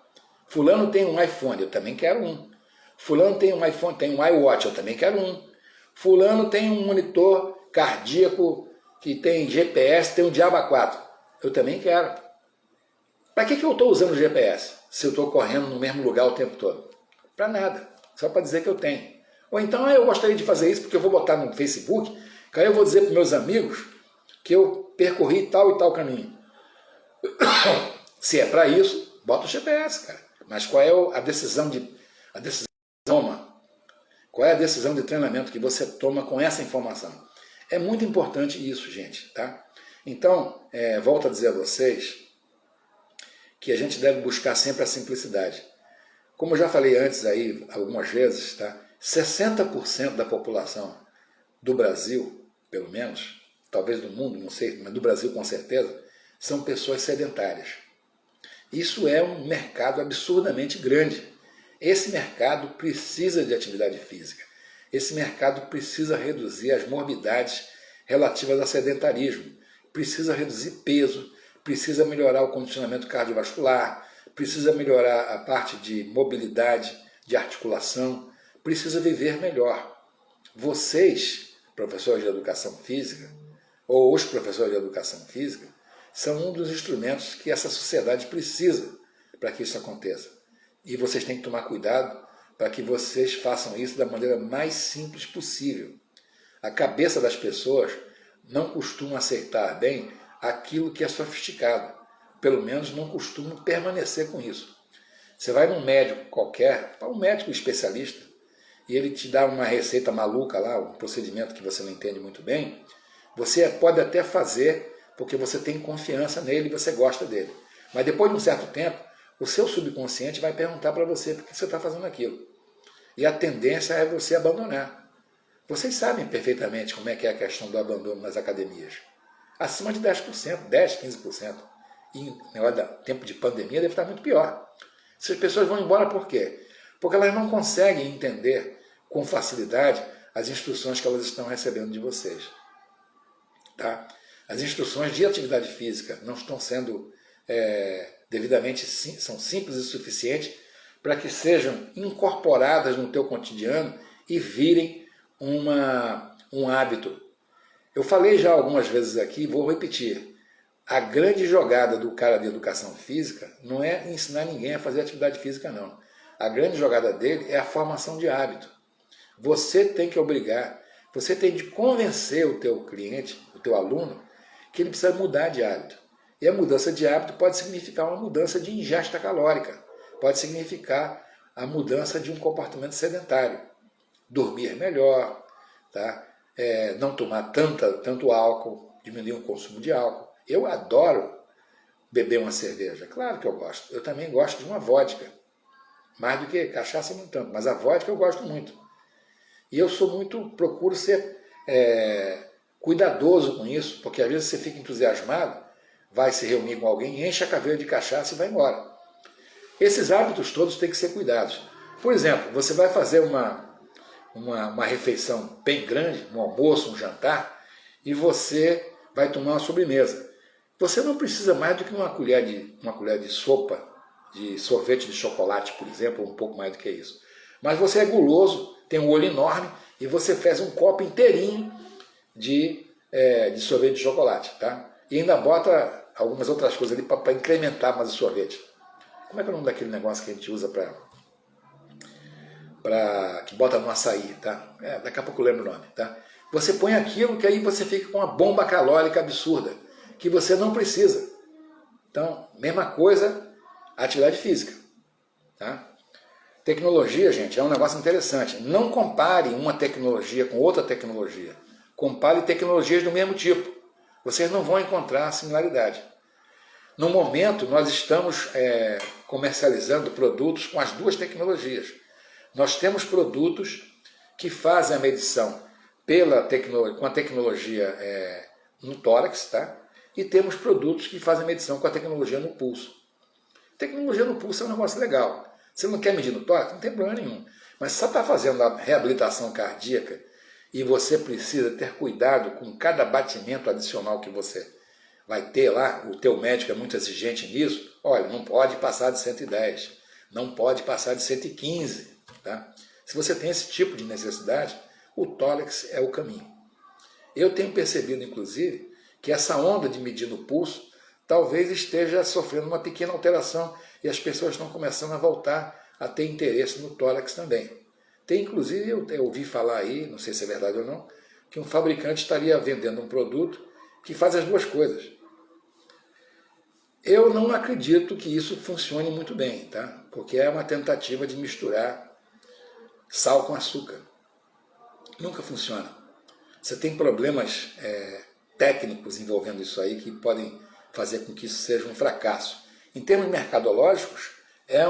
Fulano tem um iPhone, eu também quero um. Fulano tem um iPhone, tem um iWatch, eu também quero um. Fulano tem um monitor cardíaco que tem GPS, tem um Diaba 4, eu também quero. Para que eu estou usando o GPS se eu estou correndo no mesmo lugar o tempo todo? Para nada, só para dizer que eu tenho. Ou então eu gostaria de fazer isso porque eu vou botar no Facebook, que aí eu vou dizer para meus amigos que eu percorri tal e tal caminho. Se é para isso, bota o GPS, cara. Mas qual é a decisão toma? Qual é a decisão de treinamento que você toma com essa informação? É muito importante isso, gente, tá? Então, volto a dizer a vocês que a gente deve buscar sempre a simplicidade. Como eu já falei antes aí, algumas vezes, tá? 60% da população do Brasil, pelo menos, talvez do mundo, não sei, mas do Brasil com certeza, são pessoas sedentárias. Isso é um mercado absurdamente grande. Esse mercado precisa de atividade física. Esse mercado precisa reduzir as morbidades relativas ao sedentarismo. Precisa reduzir peso, precisa melhorar o condicionamento cardiovascular, precisa melhorar a parte de mobilidade, de articulação, precisa viver melhor. Vocês, professores de educação física, ou os professores de educação física, são um dos instrumentos que essa sociedade precisa para que isso aconteça. E vocês têm que tomar cuidado para que vocês façam isso da maneira mais simples possível. A cabeça das pessoas não costuma aceitar bem aquilo que é sofisticado. Pelo menos não costuma permanecer com isso. Você vai num médico qualquer, um médico especialista, e ele te dá uma receita maluca lá, um procedimento que você não entende muito bem, você pode até fazer porque você tem confiança nele e você gosta dele. Mas depois de um certo tempo, o seu subconsciente vai perguntar para você por que você está fazendo aquilo. E a tendência é você abandonar. Vocês sabem perfeitamente como é que é a questão do abandono nas academias. Acima de 10%, 10%, 15%. E no tempo de pandemia deve estar muito pior. Essas pessoas vão embora por quê? Porque elas não conseguem entender com facilidade as instruções que elas estão recebendo de vocês. Tá? As instruções de atividade física não estão sendo devidamente, são simples e suficientes para que sejam incorporadas no teu cotidiano e virem um hábito. Eu falei já algumas vezes aqui, vou repetir. A grande jogada do cara de educação física não é ensinar ninguém a fazer atividade física, não. A grande jogada dele é a formação de hábito. Você tem que obrigar, você tem de convencer o teu cliente, o teu aluno, que ele precisa mudar de hábito. E a mudança de hábito pode significar uma mudança de ingesta calórica, pode significar a mudança de um comportamento sedentário. Dormir melhor, tá? Não tomar tanto álcool, diminuir o consumo de álcool. Eu adoro beber uma cerveja, claro que eu gosto. Eu também gosto de uma vodka, mais do que cachaça não tanto, mas a vodka eu gosto muito. E eu procuro ser cuidadoso com isso, porque às vezes você fica entusiasmado, vai se reunir com alguém, enche a caveira de cachaça e vai embora. Esses hábitos todos têm que ser cuidados. Por exemplo, você vai fazer uma refeição bem grande, um almoço, um jantar, e você vai tomar uma sobremesa. Você não precisa mais do que uma colher de sopa, de sorvete de chocolate, por exemplo, ou um pouco mais do que isso. Mas você é guloso, tem um olho enorme, e você faz um copo inteirinho de sorvete de chocolate, tá? E ainda bota algumas outras coisas ali para incrementar mais o sorvete. Como é que é o nome daquele negócio que a gente usa que bota no açaí, tá? Daqui a pouco eu lembro o nome, tá? Você põe aquilo que aí você fica com uma bomba calórica absurda, que você não precisa. Então, mesma coisa, atividade física, tá? Tecnologia, gente, é um negócio interessante. Não compare uma tecnologia com outra tecnologia. Compare tecnologias do mesmo tipo. Vocês não vão encontrar similaridade. No momento, nós estamos comercializando produtos com as duas tecnologias. Nós temos produtos que fazem a medição com a tecnologia no tórax, tá? E temos produtos que fazem a medição com a tecnologia no pulso. Tecnologia no pulso é um negócio legal. Você não quer medir no tórax? Não tem problema nenhum. Mas se você está fazendo a reabilitação cardíaca e você precisa ter cuidado com cada batimento adicional que você vai ter lá, o teu médico é muito exigente nisso, olha, não pode passar de 110, não pode passar de 115. Tá? Se você tem esse tipo de necessidade, o tórax é o caminho. Eu tenho percebido, inclusive, que essa onda de medir no pulso talvez esteja sofrendo uma pequena alteração e as pessoas estão começando a voltar a ter interesse no tórax também. Tem, inclusive, eu ouvi falar aí, não sei se é verdade ou não, que um fabricante estaria vendendo um produto que faz as duas coisas. Eu não acredito que isso funcione muito bem, tá? Porque é uma tentativa de misturar sal com açúcar. Nunca funciona. Você tem problemas técnicos envolvendo isso aí que podem fazer com que isso seja um fracasso. Em termos mercadológicos, é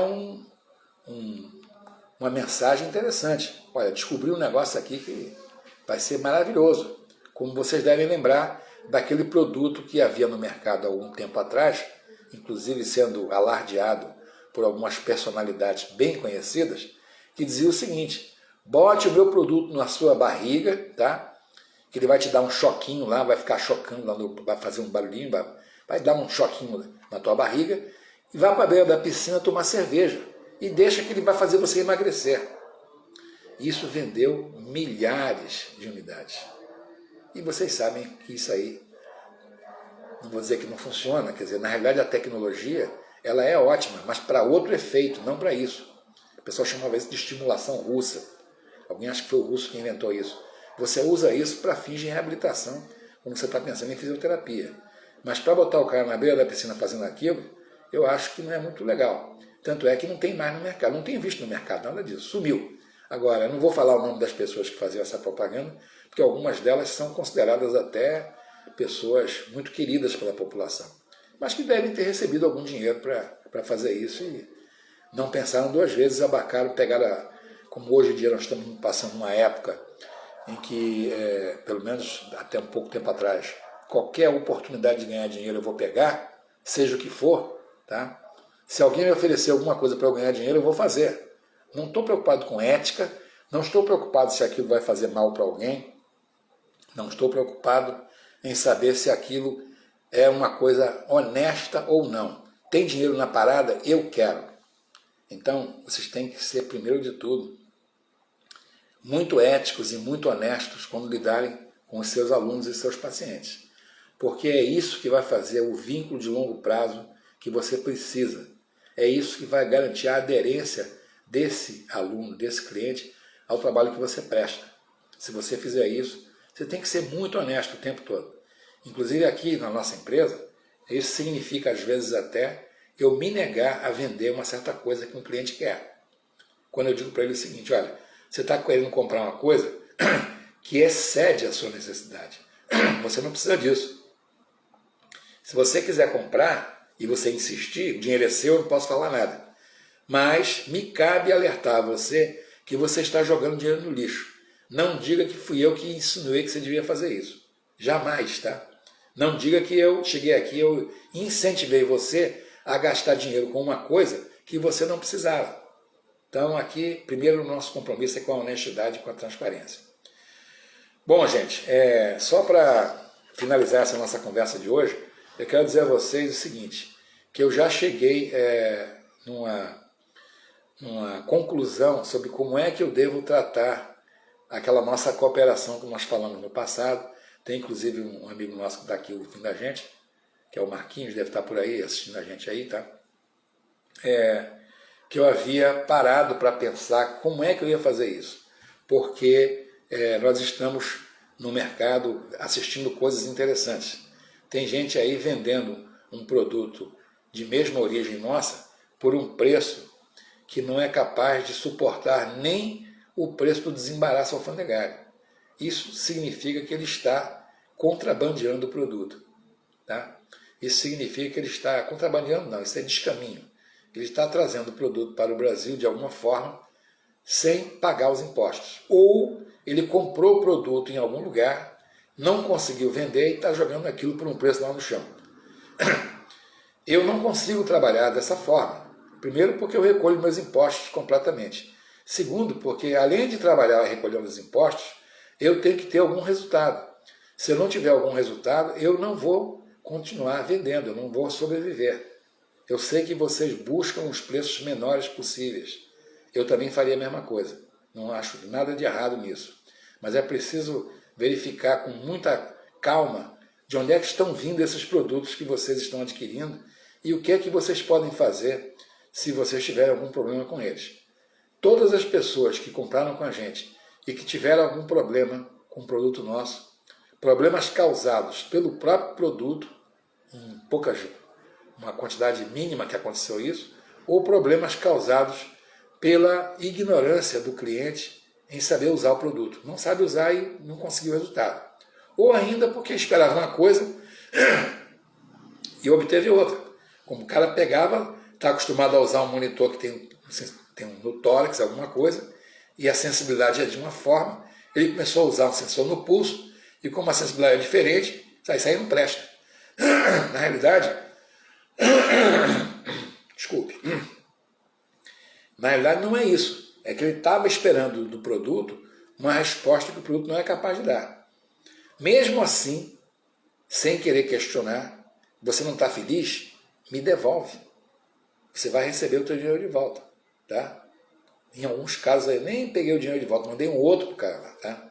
uma mensagem interessante. Olha, descobri um negócio aqui que vai ser maravilhoso. Como vocês devem lembrar daquele produto que havia no mercado há algum tempo atrás, inclusive sendo alardeado por algumas personalidades bem conhecidas, que dizia o seguinte: bote o meu produto na sua barriga, tá? Que ele vai te dar um choquinho lá, vai ficar chocando, lá vai fazer um barulhinho, vai dar um choquinho na tua barriga, e vá para a beira da piscina tomar cerveja, e deixa que ele vai fazer você emagrecer. Isso vendeu milhares de unidades. E vocês sabem que isso aí, não vou dizer que não funciona, quer dizer, na realidade a tecnologia, ela é ótima, mas para outro efeito, não para isso. O pessoal chamava isso de estimulação russa. Alguém acha que foi o russo que inventou isso. Você usa isso para fins de reabilitação, quando você está pensando em fisioterapia. Mas para botar o cara na beira da piscina fazendo aquilo, eu acho que não é muito legal. Tanto é que não tem mais no mercado. Não tenho visto no mercado nada disso. Sumiu. Agora, eu não vou falar o nome das pessoas que faziam essa propaganda, porque algumas delas são consideradas até pessoas muito queridas pela população. Mas que devem ter recebido algum dinheiro para fazer isso e não pensaram duas vezes, abarcaram, pegaram, como hoje em dia nós estamos passando uma época em que, pelo menos até um pouco tempo atrás, qualquer oportunidade de ganhar dinheiro eu vou pegar, seja o que for, tá? Se alguém me oferecer alguma coisa para eu ganhar dinheiro, eu vou fazer. Não estou preocupado com ética, não estou preocupado se aquilo vai fazer mal para alguém, não estou preocupado em saber se aquilo é uma coisa honesta ou não. Tem dinheiro na parada? Eu quero. Então, vocês têm que ser, primeiro de tudo, muito éticos e muito honestos quando lidarem com os seus alunos e seus pacientes. porque é isso que vai fazer o vínculo de longo prazo que você precisa. É isso que vai garantir a aderência desse aluno, desse cliente, ao trabalho que você presta. Se você fizer isso, você tem que ser muito honesto o tempo todo. Inclusive aqui na nossa empresa, isso significa às vezes até eu me negar a vender uma certa coisa que um cliente quer. Quando eu digo para ele o seguinte, olha, você está querendo comprar uma coisa que excede a sua necessidade. Você não precisa disso. Se você quiser comprar e você insistir, o dinheiro é seu, eu não posso falar nada. Mas me cabe alertar você que você está jogando dinheiro no lixo. Não diga que fui eu que insinuei que você devia fazer isso. Jamais, tá? Não diga que eu cheguei aqui, eu incentivei você a gastar dinheiro com uma coisa que você não precisava. Então aqui, primeiro o nosso compromisso é com a honestidade e com a transparência. Bom, gente, só para finalizar essa nossa conversa de hoje, eu quero dizer a vocês o seguinte, que eu já cheguei numa conclusão sobre como é que eu devo tratar aquela nossa cooperação que nós falamos no passado. Tem inclusive um amigo nosso que está aqui ouvindo a gente, que é o Marquinhos, deve estar por aí assistindo a gente aí, tá? Que eu havia parado para pensar como é que eu ia fazer isso, porque nós estamos no mercado assistindo coisas interessantes. Tem gente aí vendendo um produto de mesma origem nossa por um preço que não é capaz de suportar nem o preço do desembaraço alfandegário. Isso significa que ele está contrabandeando o produto. Tá? Isso significa que ele está contrabandeando, não, isso é descaminho. Ele está trazendo o produto para o Brasil de alguma forma sem pagar os impostos. Ou ele comprou o produto em algum lugar, não conseguiu vender e está jogando aquilo por um preço lá no chão. Eu não consigo trabalhar dessa forma. Primeiro, porque eu recolho meus impostos completamente. Segundo, porque além de trabalhar recolhendo os impostos, eu tenho que ter algum resultado. Se eu não tiver algum resultado, eu não vou continuar vendendo, eu não vou sobreviver. Eu sei que vocês buscam os preços menores possíveis. Eu também faria a mesma coisa. Não acho nada de errado nisso. Mas é preciso verificar com muita calma de onde é que estão vindo esses produtos que vocês estão adquirindo e o que é que vocês podem fazer se vocês tiverem algum problema com eles. Todas as pessoas que compraram com a gente e que tiveram algum problema com o produto nosso, problemas causados pelo próprio produto, uma quantidade mínima que aconteceu isso, ou problemas causados pela ignorância do cliente em saber usar o produto. Não sabe usar e não conseguiu o resultado. Ou ainda porque esperava uma coisa e obteve outra. Como o cara pegava, está acostumado a usar um monitor que tem no tórax, alguma coisa, e a sensibilidade é de uma forma, ele começou a usar um sensor no pulso, e como a sensibilidade é diferente, isso aí não presta. Na realidade, desculpe, na realidade não é isso, é que ele estava esperando do produto uma resposta que o produto não é capaz de dar. Mesmo assim, sem querer questionar, você não está feliz? Me devolve. Você vai receber o seu dinheiro de volta. Tá? Em alguns casos eu nem peguei o dinheiro de volta, mandei um outro para o cara lá. Tá?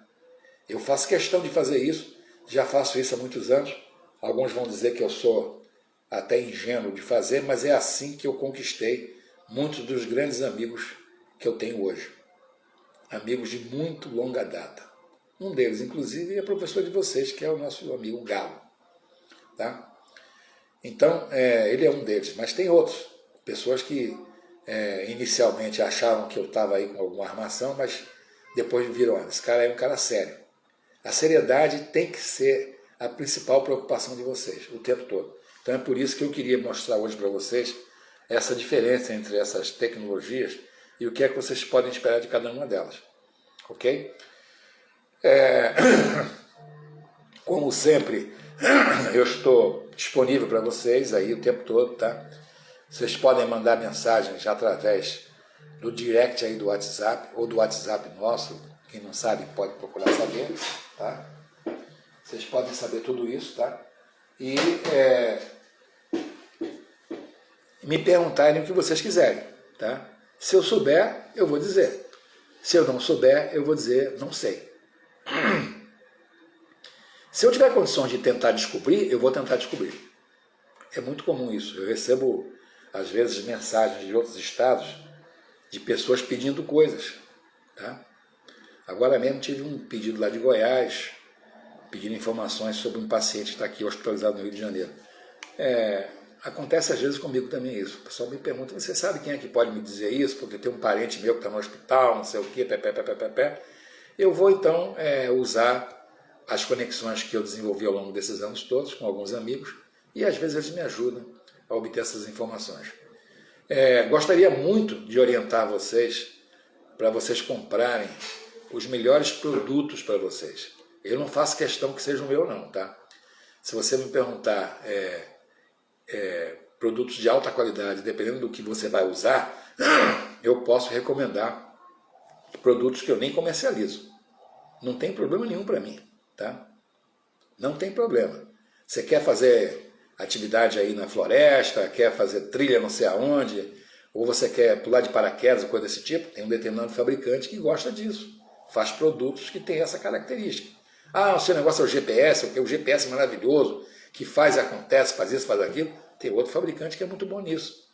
Eu faço questão de fazer isso, já faço isso há muitos anos. Alguns vão dizer que eu sou até ingênuo de fazer, mas é assim que eu conquistei muitos dos grandes amigos que eu tenho hoje. Amigos de muito longa data. Um deles, inclusive, é professor de vocês, que é o nosso amigo Galo. Tá? Então, ele é um deles, mas tem outros. Pessoas que inicialmente achavam que eu estava aí com alguma armação, mas depois viram, olha, esse cara é um cara sério. A seriedade tem que ser a principal preocupação de vocês, o tempo todo. Então é por isso que eu queria mostrar hoje para vocês essa diferença entre essas tecnologias e o que é que vocês podem esperar de cada uma delas. Ok? Como sempre, eu estou disponível para vocês aí o tempo todo, tá? Vocês podem mandar mensagens através do direct aí do WhatsApp ou do WhatsApp nosso. Quem não sabe pode procurar saber, tá? Vocês podem saber tudo isso, tá? E me perguntarem o que vocês quiserem, tá? Se eu souber, eu vou dizer. Se eu não souber, eu vou dizer não sei. Se eu tiver condições de tentar descobrir, eu vou tentar descobrir. É muito comum isso. Eu recebo, às vezes, mensagens de outros estados de pessoas pedindo coisas. Tá? Agora mesmo tive um pedido lá de Goiás, pedindo informações sobre um paciente que está aqui hospitalizado no Rio de Janeiro. Acontece às vezes comigo também isso. O pessoal me pergunta, você sabe quem é que pode me dizer isso? Porque tem um parente meu que está no hospital, não sei o quê, pé. Eu vou então usar as conexões que eu desenvolvi ao longo desses anos todos com alguns amigos e às vezes eles me ajudam a obter essas informações. Gostaria muito de orientar vocês para vocês comprarem os melhores produtos para vocês. Eu não faço questão que seja o meu não, tá? Se você me perguntar produtos de alta qualidade, dependendo do que você vai usar, eu posso recomendar produtos que eu nem comercializo. Não tem problema nenhum para mim, tá? Não tem problema. Você quer fazer atividade aí na floresta, quer fazer trilha não sei aonde, ou você quer pular de paraquedas, coisa desse tipo, tem um determinado fabricante que gosta disso. Faz produtos que têm essa característica. O seu negócio é o GPS, porque o GPS é maravilhoso, que faz e acontece, faz isso, faz aquilo. Tem outro fabricante que é muito bom nisso.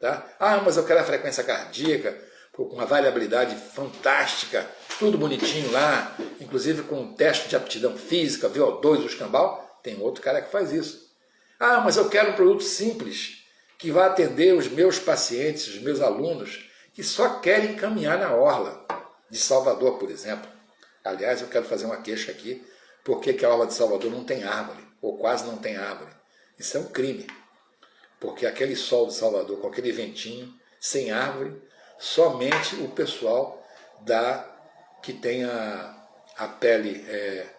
Tá? Mas eu quero a frequência cardíaca, com uma variabilidade fantástica, tudo bonitinho lá, inclusive com teste de aptidão física, VO2, o escambau. Tem outro cara que faz isso. Mas eu quero um produto simples, que vai atender os meus pacientes, os meus alunos, que só querem caminhar na orla de Salvador, por exemplo. Aliás, eu quero fazer uma queixa aqui, porque a orla de Salvador não tem árvore, ou quase não tem árvore. Isso é um crime, porque aquele sol de Salvador, com aquele ventinho, sem árvore, somente o pessoal que tem a pele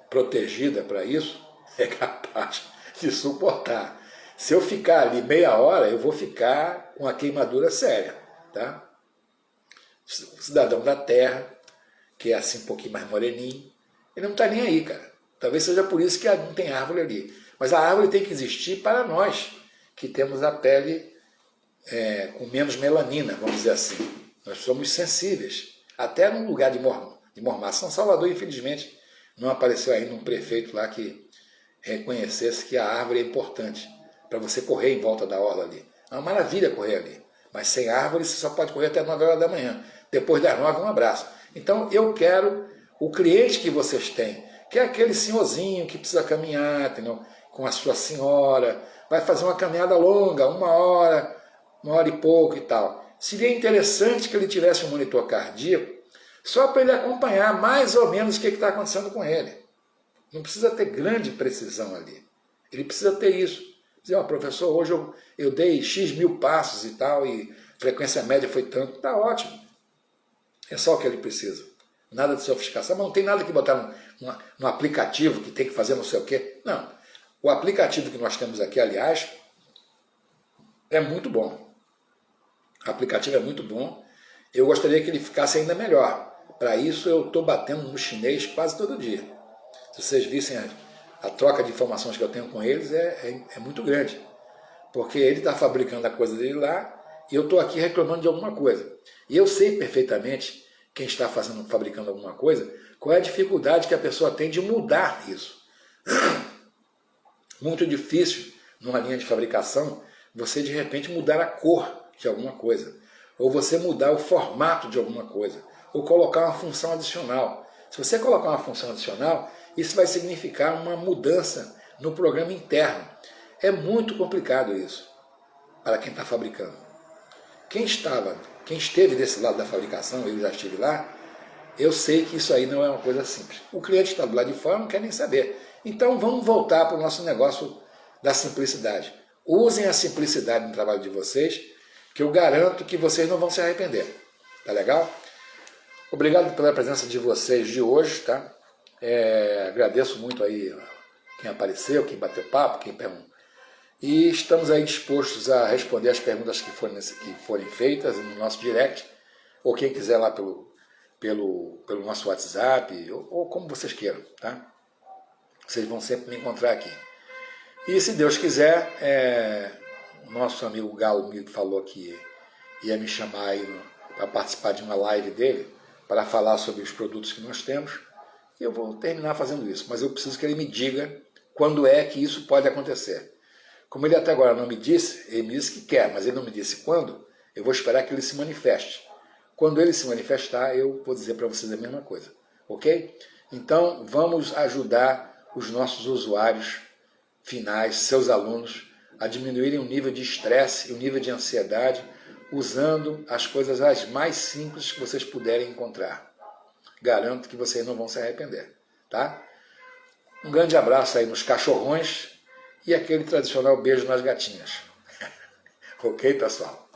protegida para isso é capaz de suportar. Se eu ficar ali meia hora, eu vou ficar com a queimadura séria. Tá? O cidadão da terra, que é assim um pouquinho mais moreninho, ele não está nem aí, cara. Talvez seja por isso que não tem árvore ali. Mas a árvore tem que existir para nós, que temos a pele com menos melanina, vamos dizer assim. Nós somos sensíveis. Até num lugar de mormaço. São Salvador, infelizmente, não apareceu ainda um prefeito lá que reconhecesse que a árvore é importante para você correr em volta da orla ali. É uma maravilha correr ali. Mas sem árvore você só pode correr até 9 horas da manhã. Depois das 9, um abraço. Então eu quero o cliente que vocês têm, que é aquele senhorzinho que precisa caminhar, entendeu? Com a sua senhora, vai fazer uma caminhada longa, 1 hora e pouco e tal. Seria interessante que ele tivesse um monitor cardíaco, só para ele acompanhar mais ou menos o que está acontecendo com ele. Não precisa ter grande precisão ali. Ele precisa ter isso. Dizer, professor, hoje eu dei X mil passos e tal, e frequência média foi tanto. Está ótimo. É só o que ele precisa. Nada de sofisticação, mas não tem nada que botar no aplicativo que tem que fazer não sei o quê. Não. O aplicativo que nós temos aqui, aliás, é muito bom. O aplicativo é muito bom. Eu gostaria que ele ficasse ainda melhor. Para isso eu estou batendo no chinês quase todo dia. Se vocês vissem a troca de informações que eu tenho com eles, é muito grande. Porque ele está fabricando a coisa dele lá e eu estou aqui reclamando de alguma coisa. E eu sei perfeitamente, quem está fabricando alguma coisa, qual é a dificuldade que a pessoa tem de mudar isso. Muito difícil, numa linha de fabricação, você de repente mudar a cor de alguma coisa, ou você mudar o formato de alguma coisa, ou colocar uma função adicional. Se você colocar uma função adicional, isso vai significar uma mudança no programa interno. É muito complicado isso, para quem está fabricando. Quem esteve desse lado da fabricação, eu já estive lá, eu sei que isso aí não é uma coisa simples. O cliente está do lado de fora, não quer nem saber. Então vamos voltar para o nosso negócio da simplicidade. Usem a simplicidade no trabalho de vocês, que eu garanto que vocês não vão se arrepender. Tá legal? Obrigado pela presença de vocês de hoje, tá? Agradeço muito aí quem apareceu, quem bateu papo, quem perguntou. E estamos aí dispostos a responder as perguntas que forem feitas no nosso direct, ou quem quiser lá pelo nosso WhatsApp, ou como vocês queiram, tá? Vocês vão sempre me encontrar aqui. E se Deus quiser, o nosso amigo Galo me falou que ia me chamar aí para participar de uma live dele, para falar sobre os produtos que nós temos, e eu vou terminar fazendo isso. Mas eu preciso que ele me diga quando é que isso pode acontecer. Como ele até agora não me disse, ele me disse que quer, mas ele não me disse quando, eu vou esperar que ele se manifeste. Quando ele se manifestar, eu vou dizer para vocês a mesma coisa, ok? Então, vamos ajudar os nossos usuários finais, seus alunos, a diminuírem o nível de estresse e o nível de ansiedade, usando as coisas as mais simples que vocês puderem encontrar. Garanto que vocês não vão se arrepender, tá? Um grande abraço aí nos cachorrões e aquele tradicional beijo nas gatinhas. Ok, pessoal?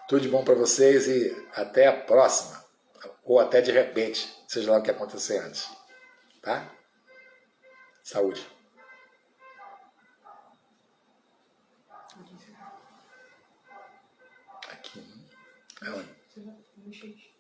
Tudo de bom para vocês e até a próxima. Ou até de repente, seja lá o que acontecer antes. Tá? Saúde. Aqui. Aonde?